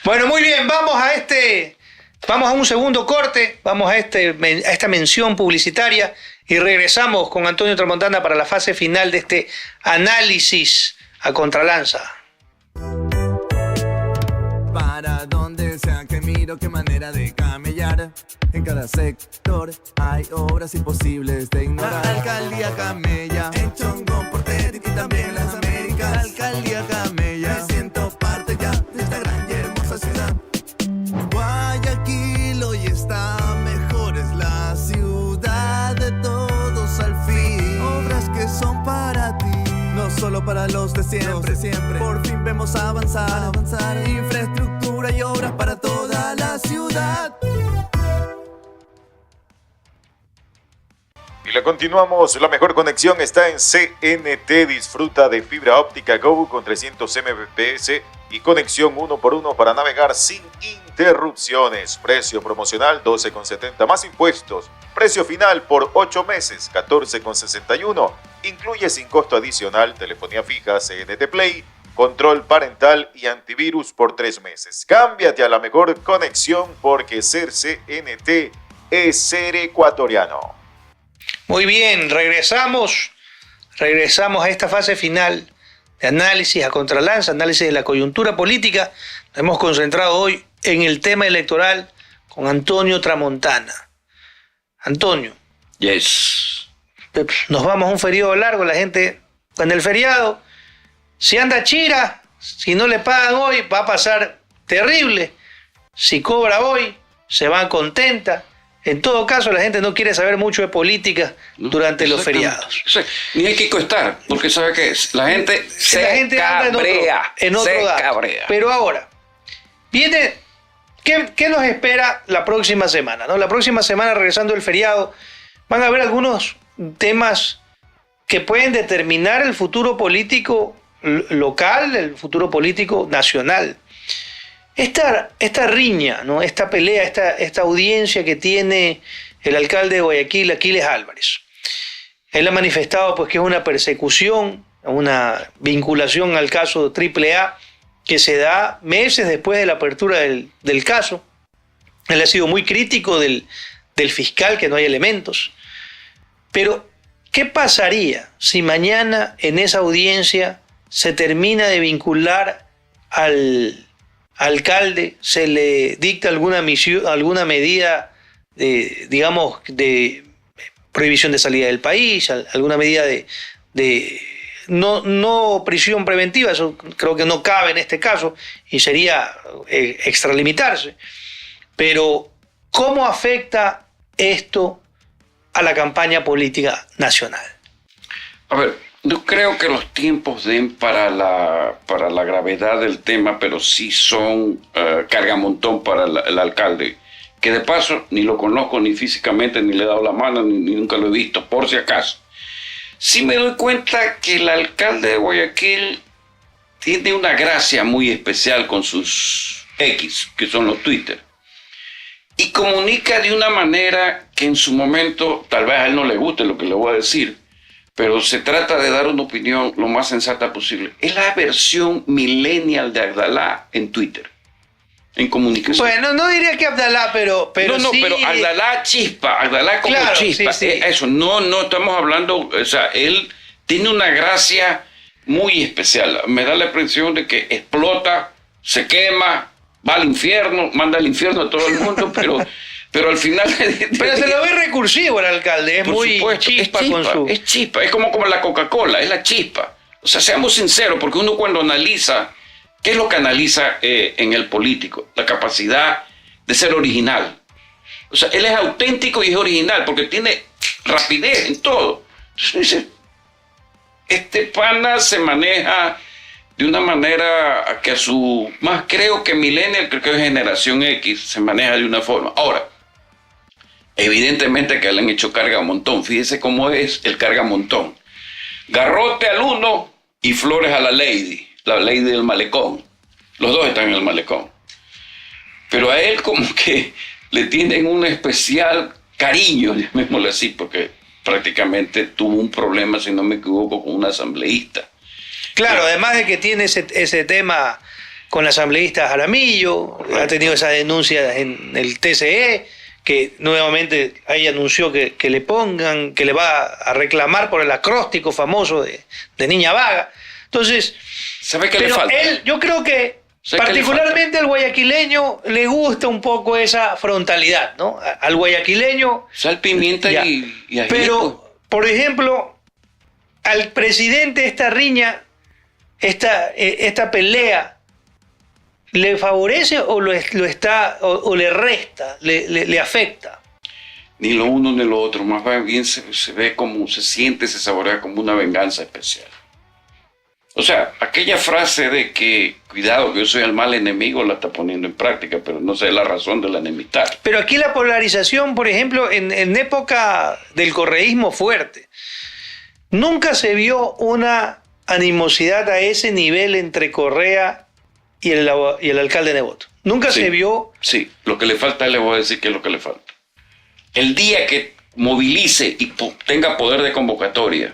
Bueno, muy bien, vamos a un segundo corte, vamos a esta mención publicitaria y regresamos con Antonio Tramontana para la fase final de este análisis a contralanza. Para donde sea que miro, qué manera de camellar. En cada sector hay obras imposibles de ignorar. La alcaldía camella, en Chongón, Porter y también las Américas. La alcaldía camella, me siento parte ya de esta gran y hermosa ciudad. Guayaquil hoy está mejor, es la ciudad de todos al fin. Obras que son para ti, no solo para los de siempre, Por fin vemos avanzar. Infraestructura y obras para toda la ciudad. Familia, continuamos. La mejor conexión está en CNT. Disfruta de fibra óptica Go con 300 Mbps y conexión 1x1 para navegar sin interrupciones. Precio promocional 12,70 más impuestos. Precio final por 8 meses 14,61. Incluye sin costo adicional telefonía fija, CNT Play, control parental y antivirus por 3 meses. Cámbiate a la mejor conexión porque ser CNT es ser ecuatoriano. Muy bien, regresamos a esta fase final de análisis a contralanza, análisis de la coyuntura política. Nos hemos concentrado hoy en el tema electoral con Antonio Tramontana. Antonio. Yes. Nos vamos a un feriado largo, la gente en el feriado, si anda chira, si no le pagan hoy, va a pasar terrible. Si cobra hoy, se va contenta. En todo caso, la gente no quiere saber mucho de política durante los feriados. Ni hay que costar, porque ¿sabe qué es? La gente se cabrea. Cabrea. Pero ahora, viene, ¿qué nos espera la próxima semana? ¿No? La próxima semana, regresando del feriado, van a haber algunos temas que pueden determinar el futuro político local, el futuro político nacional. Esta riña, ¿no? Esta pelea, esta audiencia que tiene el alcalde de Guayaquil, Aquiles Álvarez. Él ha manifestado pues, que es una persecución, una vinculación al caso AAA que se da meses después de la apertura del caso. Él ha sido muy crítico del fiscal, que no hay elementos. Pero, ¿qué pasaría si mañana en esa audiencia se termina de vincular al alcalde, se le dicta alguna medida de prohibición de salida del país, alguna medida no prisión preventiva? Eso creo que no cabe en este caso y sería extralimitarse. Pero, ¿cómo afecta esto a la campaña política nacional? A ver, no creo que los tiempos den para la gravedad del tema, pero sí son cargamontón para el alcalde, que de paso ni lo conozco ni físicamente, ni le he dado la mano, ni nunca lo he visto, por si acaso. Sí me doy cuenta que el alcalde de Guayaquil tiene una gracia muy especial con sus X, que son los Twitter, y comunica de una manera que en su momento tal vez a él no le guste lo que le voy a decir, pero se trata de dar una opinión lo más sensata posible. Es la versión millennial de Abdalá en Twitter, en comunicación. Bueno, no diría que Abdalá, pero no, sí. pero Abdalá chispa, Abdalá como claro, chispa. Sí. Eso, no estamos hablando, o sea, él tiene una gracia muy especial. Me da la impresión de que explota, se quema, va al infierno, manda al infierno a todo el mundo, pero al final... Pero se lo ve recursivo el alcalde, es muy supuesto, chispa con su... Es chispa, es como la Coca-Cola, es la chispa. O sea, seamos sinceros, porque uno cuando analiza, ¿qué es lo que analiza en el político? La capacidad de ser original. O sea, él es auténtico y es original, porque tiene rapidez en todo. Entonces dice, este pana se maneja de una manera que más creo que millennial, creo que es generación X, se maneja de una forma. Ahora, evidentemente que le han hecho carga un montón. Fíjese cómo es el carga montón. Garrote al uno y flores a la lady del malecón. Los dos están en el malecón. Pero a él como que le tienen un especial cariño, llamémoslo así, porque prácticamente tuvo un problema, si no me equivoco, con un asambleísta. Claro, además de que tiene ese tema con el asambleísta Jaramillo, ha tenido esa denuncia en el TCE, que nuevamente ahí anunció que le pongan, que le va a reclamar por el acróstico famoso de Niña Vaga. Entonces, ¿sabe qué le falta? Yo creo que particularmente al guayaquileño le gusta un poco esa frontalidad, ¿no? Al guayaquileño... Sal, pimienta y ají. Pero, por ejemplo, al presidente esta riña, esta pelea, ¿le favorece o le resta, le afecta? Ni lo uno ni lo otro, más bien se ve como, se siente, se saborea como una venganza especial. O sea, aquella frase de que, cuidado, que yo soy el mal enemigo, la está poniendo en práctica, pero no sé la razón de la enemistad. Pero aquí la polarización, por ejemplo, en época del correísmo fuerte, nunca se vio una animosidad a ese nivel entre Correa y el alcalde Nebot. Nunca se vio... Sí, lo que le falta, le voy a decir qué es lo que le falta. El día que movilice y tenga poder de convocatoria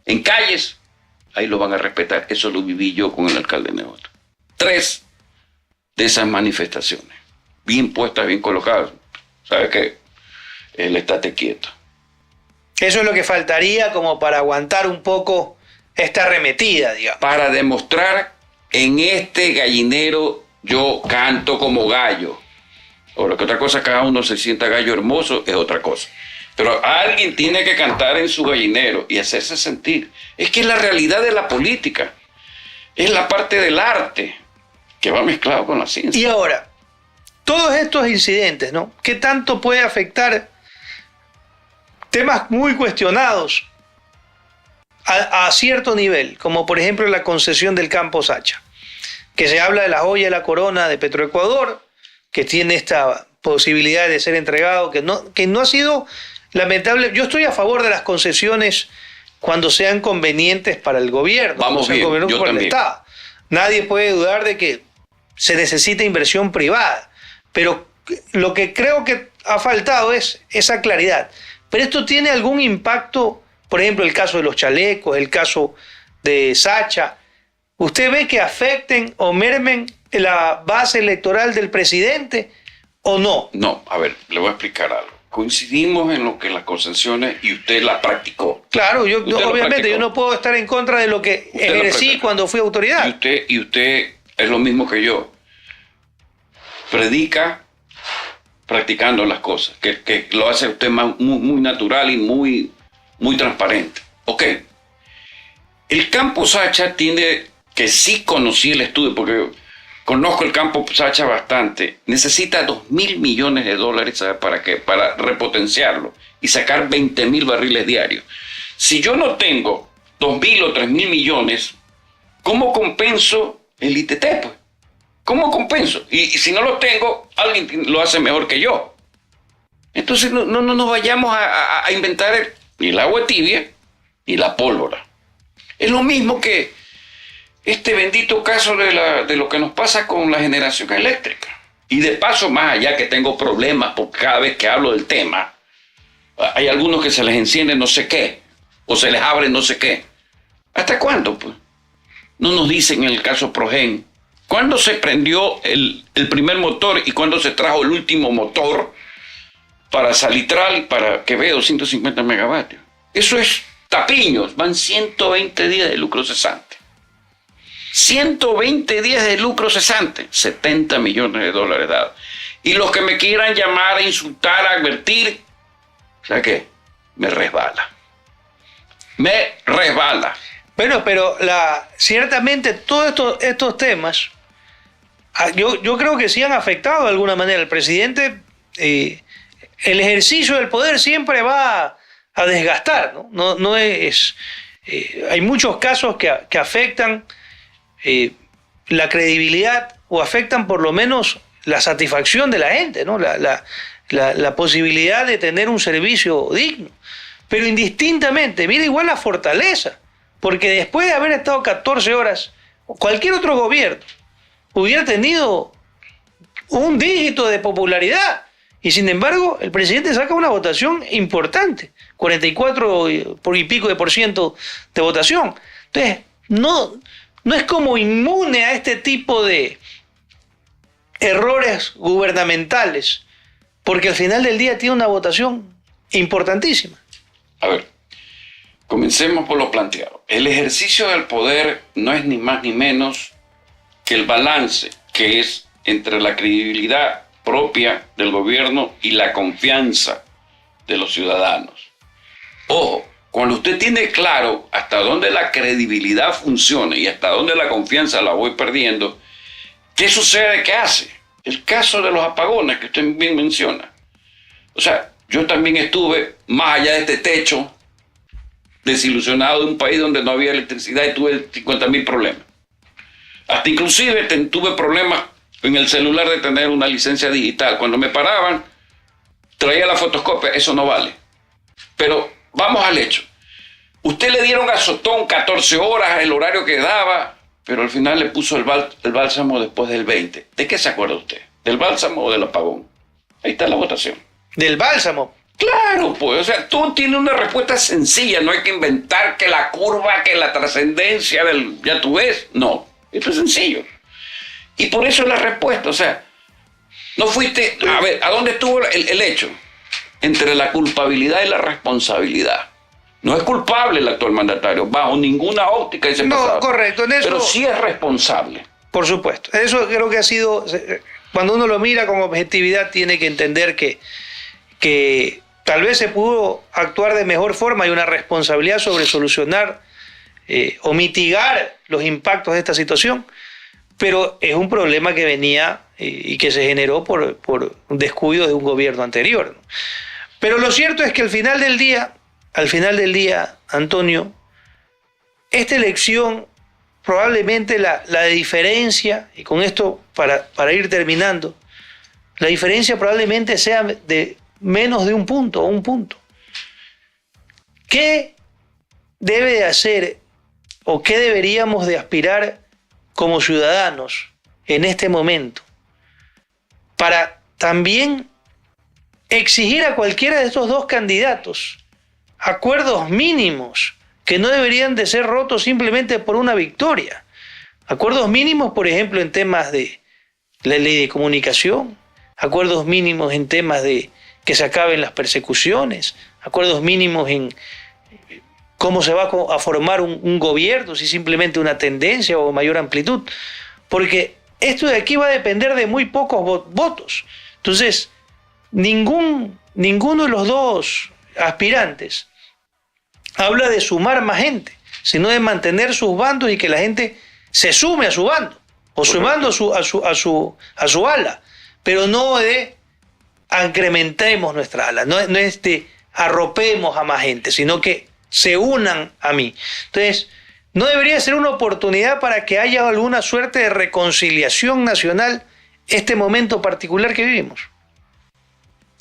en calles, ahí lo van a respetar. Eso lo viví yo con el alcalde Nebot. 3 de esas manifestaciones, bien puestas, bien colocadas. ¿Sabe qué? El estate quieto. Eso es lo que faltaría como para aguantar un poco esta arremetida, digamos. Para demostrar, en este gallinero yo canto como gallo. Ahora, que otra cosa, cada uno se sienta gallo hermoso, es otra cosa. Pero alguien tiene que cantar en su gallinero y hacerse sentir. Es que es la realidad de la política. Es la parte del arte que va mezclado con la ciencia. Y ahora, todos estos incidentes, ¿no? ¿Qué tanto puede afectar temas muy cuestionados a cierto nivel? Como por ejemplo la concesión del campo Sacha, que se habla de la joya de la corona de Petroecuador, que tiene esta posibilidad de ser entregado, que no ha sido... Lamentable, yo estoy a favor de las concesiones cuando sean convenientes para el gobierno. Vamos bien, yo para también. el Estado. Nadie puede dudar de que se necesita inversión privada, pero lo que creo que ha faltado es esa claridad. Pero esto tiene algún impacto, por ejemplo, el caso de los chalecos, el caso de Sacha. ¿Usted ve que afecten o mermen la base electoral del presidente o no? No, a ver, le voy a explicar algo. Coincidimos en lo que las concesiones y usted las practicó. Claro, obviamente yo no puedo estar en contra de lo que ejercí cuando fui autoridad. Y usted es lo mismo que yo. Predica practicando las cosas, que lo hace usted muy natural y muy transparente. Ok. El campo Sacha tiene, que sí conocí el estudio, porque conozco el campo Sacha bastante, necesita $2.000 millones, ¿sabe para qué? Para repotenciarlo y sacar 20.000 barriles diarios. Si yo no tengo 2.000 o 3.000 millones, ¿cómo compenso el ITT, pues? ¿Cómo compenso? Y si no lo tengo, alguien lo hace mejor que yo. Entonces no nos vayamos a inventar ni el agua tibia ni la pólvora. Es lo mismo que este bendito caso de lo que nos pasa con la generación eléctrica. Y de paso, más allá que tengo problemas porque cada vez que hablo del tema, hay algunos que se les enciende no sé qué, o se les abre no sé qué. ¿Hasta cuándo, pues? No nos dicen en el caso Progen, ¿cuándo se prendió el primer motor y cuándo se trajo el último motor para Salitral, para que vea 250 megavatios? Eso es tapiños, van 120 días de lucro cesante. 120 días de lucro cesante, $70 millones dados. Y los que me quieran llamar, insultar, advertir, ¿sabe qué? Me resbala. Bueno, pero ciertamente todos estos temas, yo creo que sí han afectado de alguna manera. El presidente, el ejercicio del poder siempre va a desgastar, ¿no? No es, hay muchos casos que afectan la credibilidad o afectan por lo menos la satisfacción de la gente, ¿no? La posibilidad de tener un servicio digno. Pero indistintamente, mira igual la fortaleza, porque después de haber estado 14 horas, cualquier otro gobierno hubiera tenido un dígito de popularidad. Y sin embargo, el presidente saca una votación importante, 44 por y pico de % de votación. Entonces, no es como inmune a este tipo de errores gubernamentales, porque al final del día tiene una votación importantísima. A ver, comencemos por lo planteado. El ejercicio del poder no es ni más ni menos que el balance que es entre la credibilidad propia del gobierno y la confianza de los ciudadanos. Ojo, cuando usted tiene claro hasta dónde la credibilidad funciona y hasta dónde la confianza la voy perdiendo, ¿qué sucede? ¿Qué hace? El caso de los apagones que usted bien menciona. O sea, yo también estuve más allá de este techo desilusionado de un país donde no había electricidad y tuve 50.000 problemas. Hasta inclusive tuve problemas en el celular de tener una licencia digital. Cuando me paraban, traía la fotoscopia, eso no vale. Pero vamos al hecho. Usted le dieron azotón 14 horas, el horario que daba, pero al final le puso el bálsamo después del 20. ¿De qué se acuerda usted? ¿Del bálsamo o del apagón? Ahí está la votación. ¿Del bálsamo? Claro, pues, o sea, tú tienes una respuesta sencilla, no hay que inventar que la curva, que la trascendencia del ya tú ves, no, esto es sencillo. Y por eso es la respuesta, o sea, no fuiste, a ver, ¿a dónde estuvo el hecho? Entre la culpabilidad y la responsabilidad. No es culpable el actual mandatario, bajo ninguna óptica ese pasado. No, correcto, en eso, pero sí es responsable. Por supuesto, eso creo que ha sido, cuando uno lo mira con objetividad, tiene que entender que tal vez se pudo actuar de mejor forma. Hay una responsabilidad sobre solucionar o mitigar los impactos de esta situación, pero es un problema que venía y que se generó por un descuido de un gobierno anterior, ¿no? Pero lo cierto es que al final del día, Antonio, esta elección, probablemente la diferencia, y con esto para ir terminando, la diferencia probablemente sea de menos de un punto o un punto. ¿Qué debe de hacer o qué deberíamos de aspirar como ciudadanos en este momento para también exigir a cualquiera de estos dos candidatos acuerdos mínimos que no deberían de ser rotos simplemente por una victoria? Acuerdos mínimos, por ejemplo, en temas de la ley de comunicación, acuerdos mínimos en temas de que se acaben las persecuciones, acuerdos mínimos en cómo se va a formar un gobierno, si simplemente una tendencia o mayor amplitud, porque esto de aquí va a depender de muy pocos votos. Entonces, ninguno de los dos aspirantes habla de sumar más gente, sino de mantener sus bandos y que la gente se sume a su bando, o sumando a su ala, pero no de incrementemos nuestra ala, no es de arropemos a más gente, sino que se unan a mí. Entonces, ¿no debería ser una oportunidad para que haya alguna suerte de reconciliación nacional este momento particular que vivimos?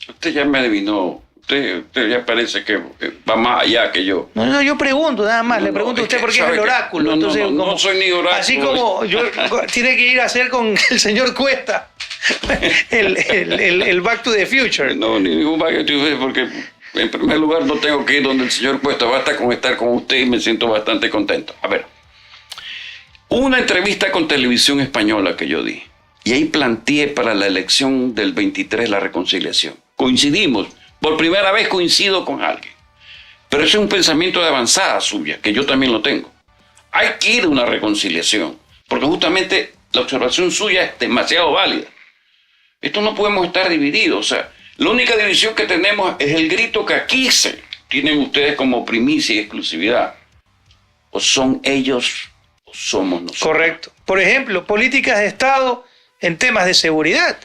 Usted ya me adivinó, usted ya parece que va más allá que yo. No, yo pregunto nada más, le pregunto a usted porque es el oráculo. Entonces, no soy ni oráculo. Así como tiene que ir a hacer con el señor Cuesta el Back to the Future. No, ni ningún Back to the Future, porque en primer lugar no tengo que ir donde el señor Cuesta, basta con estar con usted y me siento bastante contento. A ver, una entrevista con Televisión Española que yo di, y ahí planteé para la elección del 23 la reconciliación. Coincidimos, por primera vez coincido con alguien, pero ese es un pensamiento de avanzada suya, que yo también lo tengo. Hay que ir a una reconciliación, porque justamente la observación suya es demasiado válida. Esto no podemos estar divididos, o sea, la única división que tenemos es el grito que aquí tienen ustedes como primicia y exclusividad. O son ellos o somos nosotros. Correcto. Por ejemplo, políticas de Estado en temas de seguridad,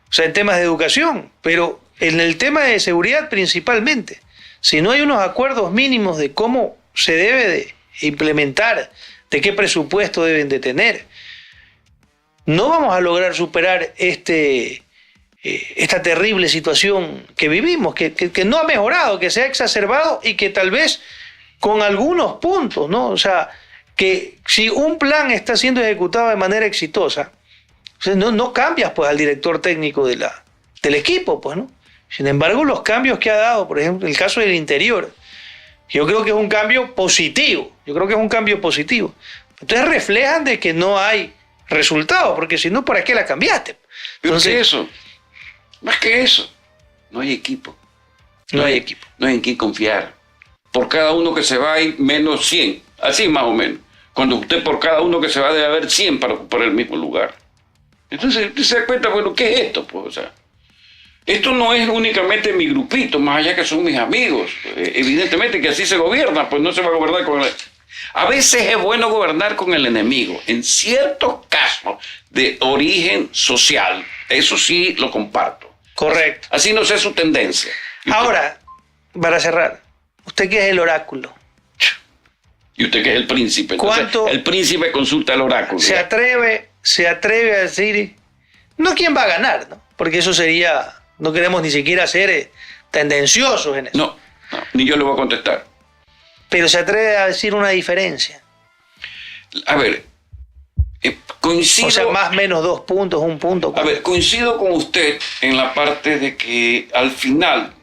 o sea, en temas de educación, pero en el tema de seguridad principalmente. Si no hay unos acuerdos mínimos de cómo se debe de implementar, de qué presupuesto deben de tener, no vamos a lograr superar esta terrible situación que vivimos, que no ha mejorado, que se ha exacerbado y que tal vez con algunos puntos, ¿no? O sea, que si un plan está siendo ejecutado de manera exitosa, o sea, no cambias pues al director técnico del equipo, pues, ¿no? Sin embargo, los cambios que ha dado, por ejemplo, el caso del interior, yo creo que es un cambio positivo, Entonces reflejan de que no hay resultados, porque si no, ¿para qué la cambiaste? Entonces, eso, más que eso, no hay equipo. No hay en quién confiar. Por cada uno que se va hay menos 100, así más o menos. Cuando usted por cada uno que se va debe haber 100 para ocupar el mismo lugar. Entonces usted se da cuenta, bueno, ¿qué es esto? Pues, o sea, esto no es únicamente mi grupito, más allá que son mis amigos. Evidentemente que así se gobierna, pues no se va a gobernar con el... A veces es bueno gobernar con el enemigo, en ciertos casos de origen social. Eso sí lo comparto. Correcto. Así no sé su tendencia. Ahora, para cerrar, usted que es el oráculo, Y usted que es el príncipe. Entonces, el príncipe consulta al oráculo. Se atreve a decir, no quién va a ganar, ¿no? Porque eso sería, no queremos ni siquiera ser tendenciosos en eso. No, ni yo le voy a contestar. Pero se atreve a decir una diferencia. A ver, coincido... O sea, más o menos 2 puntos, 1 punto. A ver, coincido con usted en la parte de que al final,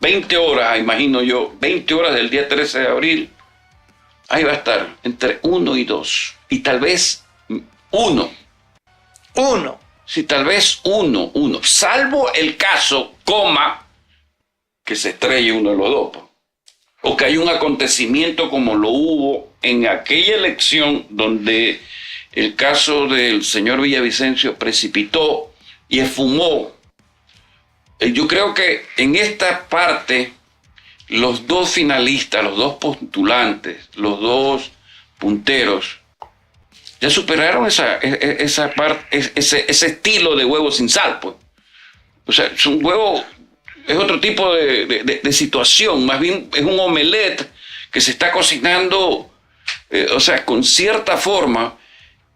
20 horas, imagino yo, 20 horas del día 13 de abril, ahí va a estar entre 1 y 2. Y tal vez 1. 1. Sí, tal vez 1. Salvo el caso, que se estrelle uno de los dos. O que hay un acontecimiento como lo hubo en aquella elección donde el caso del señor Villavicencio precipitó y esfumó. Yo creo que en esta parte los dos finalistas, los dos postulantes, los dos punteros, ya superaron esa parte, ese estilo de huevo sin sal, pues. O sea, es un huevo, es otro tipo de situación, más bien es un omelette que se está cocinando, o sea, con cierta forma,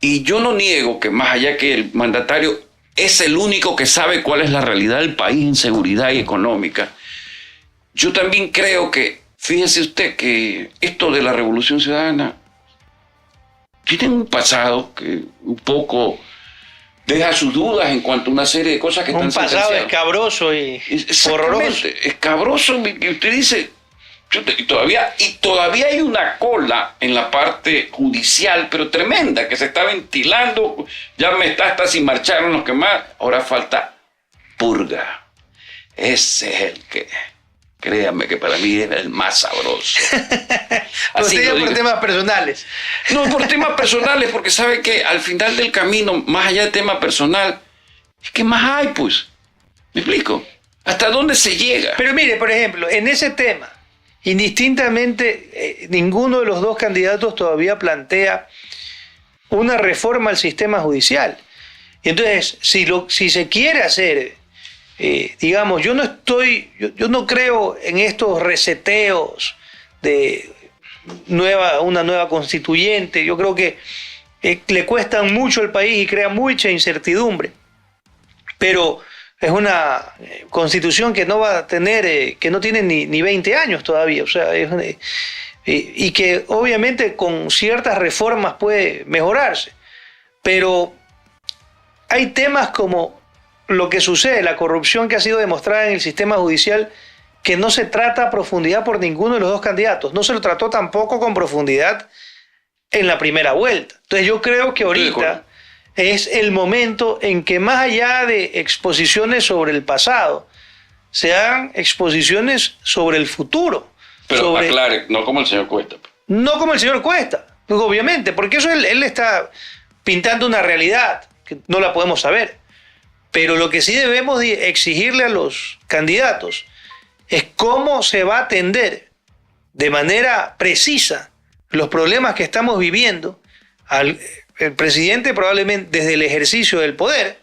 y yo no niego que más allá que el mandatario es el único que sabe cuál es la realidad del país en seguridad y económica, yo también creo que, fíjese usted, que esto de la Revolución Ciudadana tiene un pasado que un poco deja sus dudas en cuanto a una serie de cosas que están sentenciadas. Un pasado escabroso y horroroso. Escabroso, y usted dice, y todavía hay una cola en la parte judicial, pero tremenda, que se está ventilando, ya me está hasta sin marchar en los que más, ahora falta purga. Ese es el que... Créame que para mí era el más sabroso. Así por temas personales. No, por temas personales, porque sabe que al final del camino, más allá de tema personal, es que más hay, pues. ¿Me explico? ¿Hasta dónde se llega? Pero mire, por ejemplo, en ese tema, indistintamente, ninguno de los dos candidatos todavía plantea una reforma al sistema judicial. Y entonces, si se quiere hacer... digamos, yo no creo en estos reseteos de una nueva constituyente. Yo creo que le cuestan mucho al país y crea mucha incertidumbre. Pero es una constitución que no va a tener, que no tiene ni 20 años todavía. O sea, y que obviamente con ciertas reformas puede mejorarse. Pero hay temas como lo que sucede, la corrupción que ha sido demostrada en el sistema judicial, que no se trata a profundidad por ninguno de los dos candidatos. No se lo trató tampoco con profundidad en la primera vuelta. Entonces yo creo que ahorita es el momento en que, más allá de exposiciones sobre el pasado, se hagan exposiciones sobre el futuro. Pero aclare, no como el señor Cuesta. No como el señor Cuesta, obviamente, porque eso él está pintando una realidad que no la podemos saber. Pero lo que sí debemos exigirle a los candidatos es cómo se va a atender de manera precisa los problemas que estamos viviendo el presidente probablemente desde el ejercicio del poder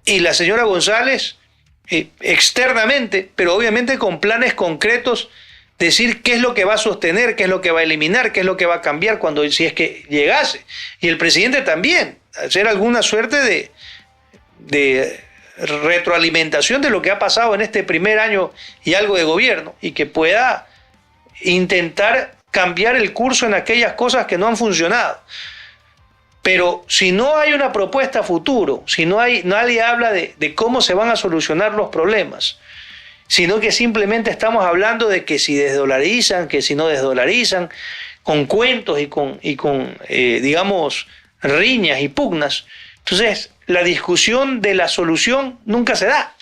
y la señora González externamente, pero obviamente con planes concretos, decir qué es lo que va a sostener, qué es lo que va a eliminar, qué es lo que va a cambiar si es que llegase. Y el presidente también, hacer alguna suerte de retroalimentación de lo que ha pasado en este primer año y algo de gobierno, y que pueda intentar cambiar el curso en aquellas cosas que no han funcionado. Pero si no hay una propuesta a futuro, si nadie habla de cómo se van a solucionar los problemas, sino que simplemente estamos hablando de que si desdolarizan, que si no desdolarizan, con cuentos y con digamos, riñas y pugnas, entonces la discusión de la solución nunca se da.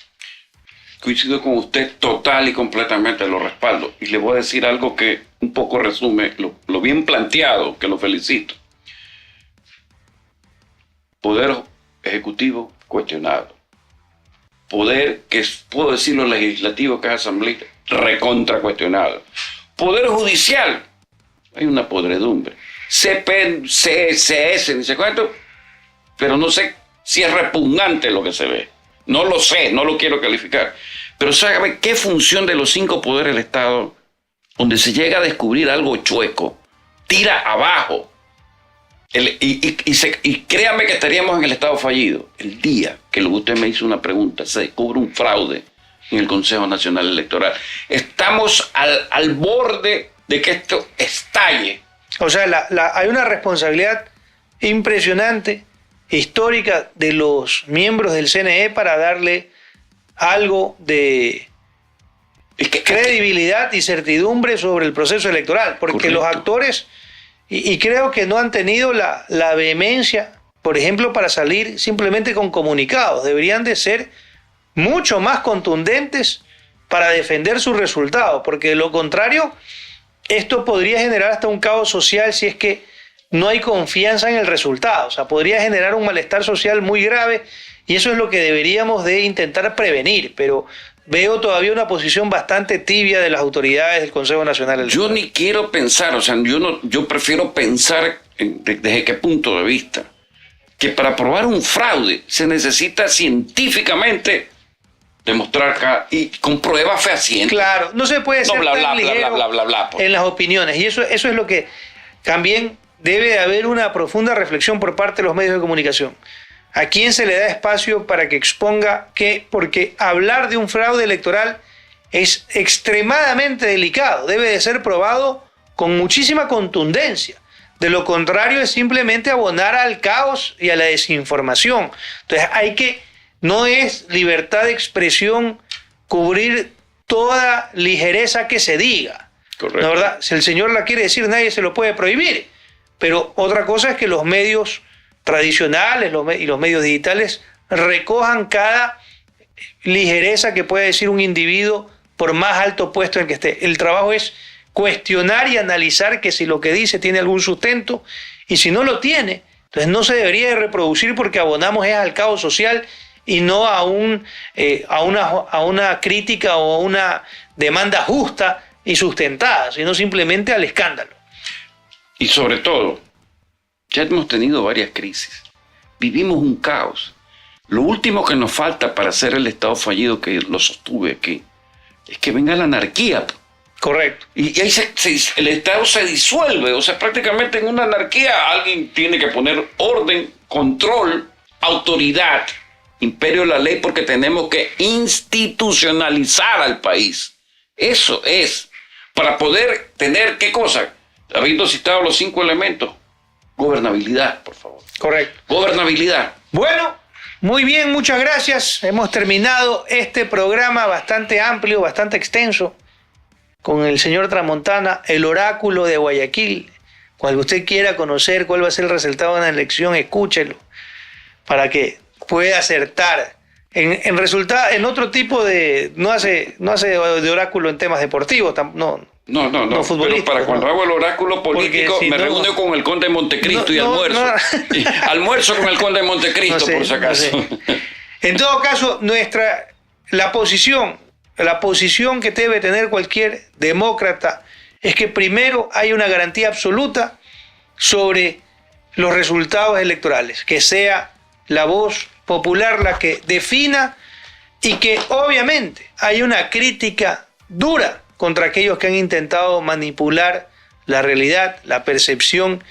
Coincido con usted total y completamente, lo respaldo. Y le voy a decir algo que un poco resume lo bien planteado, que lo felicito. Poder ejecutivo cuestionado. Poder, que puedo decirlo legislativo, que es asamblea, recontra cuestionado. Poder judicial, hay una podredumbre. CP, CS, ni sé cuánto, pero no sé si es repugnante lo que se ve. No lo sé, no lo quiero calificar. Pero ¿sabe qué función de los 5 poderes del Estado, donde se llega a descubrir algo chueco, tira abajo. Y créame que estaríamos en el estado fallido el día que usted me hizo una pregunta, se descubre un fraude en el Consejo Nacional Electoral. Estamos al borde de que esto estalle. O sea, hay una responsabilidad impresionante, histórica, de los miembros del CNE para darle algo de credibilidad y certidumbre sobre el proceso electoral, porque correcto. Los actores, y creo que no han tenido la vehemencia, por ejemplo, para salir simplemente con comunicados. Deberían de ser mucho más contundentes para defender sus resultados, porque de lo contrario, esto podría generar hasta un caos social si es que no hay confianza en el resultado. O sea, podría generar un malestar social muy grave, y eso es lo que deberíamos de intentar prevenir, pero veo todavía una posición bastante tibia de las autoridades del Consejo Nacional Electoral. Yo ni quiero pensar, o sea, yo prefiero pensar desde qué punto de vista, que para probar un fraude se necesita científicamente demostrar y con pruebas fehacientes. Claro, no se puede ser tan ligero pues. en las opiniones, y eso es lo que también debe de haber una profunda reflexión por parte de los medios de comunicación. ¿A quién se le da espacio para que exponga qué? Porque hablar de un fraude electoral es extremadamente delicado, debe de ser probado con muchísima contundencia. De lo contrario es simplemente abonar al caos y a la desinformación. Entonces no es libertad de expresión cubrir toda ligereza que se diga. Correcto. La verdad, si el señor la quiere decir, nadie se lo puede prohibir. Pero otra cosa es que los medios tradicionales y los medios digitales recojan cada ligereza que puede decir un individuo por más alto puesto en el que esté. El trabajo es cuestionar y analizar que si lo que dice tiene algún sustento, y si no lo tiene, entonces no se debería de reproducir, porque abonamos es al caos social y no a una crítica o a una demanda justa y sustentada, sino simplemente al escándalo. Y sobre todo, ya hemos tenido varias crisis. Vivimos un caos. Lo último que nos falta para hacer el Estado fallido, que lo sostuve aquí, es que venga la anarquía. Correcto. Y ahí el Estado se disuelve. O sea, prácticamente en una anarquía alguien tiene que poner orden, control, autoridad, imperio de la ley, porque tenemos que institucionalizar al país. Eso es. Para poder tener, ¿qué cosa? Habiendo citado los 5 elementos. Gobernabilidad, por favor. Correcto. Gobernabilidad. Bueno, muy bien, muchas gracias. Hemos terminado este programa bastante amplio, bastante extenso, con el señor Tramontana, el oráculo de Guayaquil. Cuando usted quiera conocer cuál va a ser el resultado de una elección, escúchelo, para que pueda acertar. En otro tipo de... No hace de oráculo en temas deportivos, no Pero para cuando hago el oráculo político, si me reúno con el conde de Montecristo y almuerzo. Y almuerzo con el conde de Montecristo, por si acaso. No sé. En todo caso, la posición que debe tener cualquier demócrata es que primero hay una garantía absoluta sobre los resultados electorales, que sea la voz popular la que defina, y que obviamente hay una crítica dura contra aquellos que han intentado manipular la realidad, la percepción,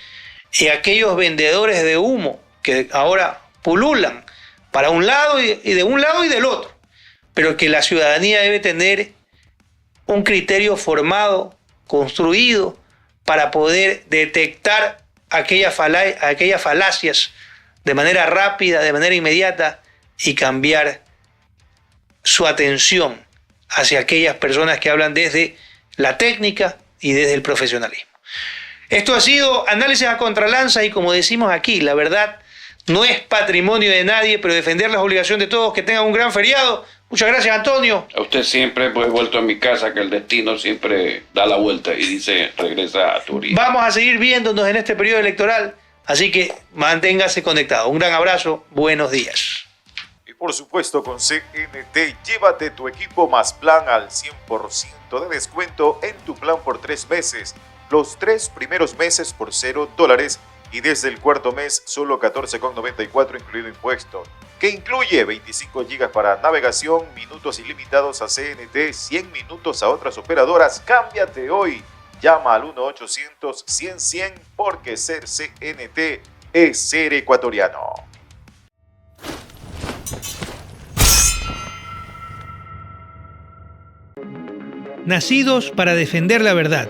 y aquellos vendedores de humo que ahora pululan para un lado y de un lado y del otro. Pero que la ciudadanía debe tener un criterio formado, construido, para poder detectar aquellas falacias de manera rápida, de manera inmediata, y cambiar su atención hacia aquellas personas que hablan desde la técnica y desde el profesionalismo. Esto ha sido Análisis a Contralanza, y como decimos aquí, la verdad no es patrimonio de nadie, pero defender las obligaciones de todos. Que tengan un gran feriado. Muchas gracias, Antonio. A usted siempre, pues, he vuelto a mi casa, que el destino siempre da la vuelta y dice, regresa a tu origen. Vamos a seguir viéndonos en este periodo electoral, así que manténgase conectado. Un gran abrazo, buenos días. Y por supuesto, con CNT, llévate tu equipo más plan al 100% de descuento en tu plan por 3 meses. Los 3 primeros meses por $0 y desde el cuarto mes solo $14,94 incluido impuesto, que incluye 25 GB para navegación, minutos ilimitados a CNT, 100 minutos a otras operadoras. Cámbiate hoy Llama al 1-800-100-100 porque ser CNT es ser ecuatoriano. Nacidos para defender la verdad,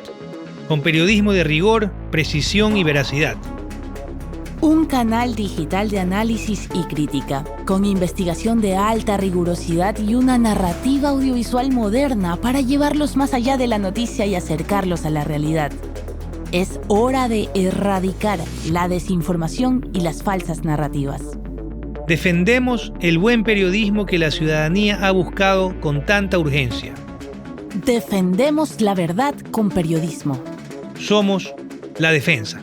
con periodismo de rigor, precisión y veracidad. Un canal digital de análisis y crítica, con investigación de alta rigurosidad y una narrativa audiovisual moderna para llevarlos más allá de la noticia y acercarlos a la realidad. Es hora de erradicar la desinformación y las falsas narrativas. Defendemos el buen periodismo que la ciudadanía ha buscado con tanta urgencia. Defendemos la verdad con periodismo. Somos La Defensa.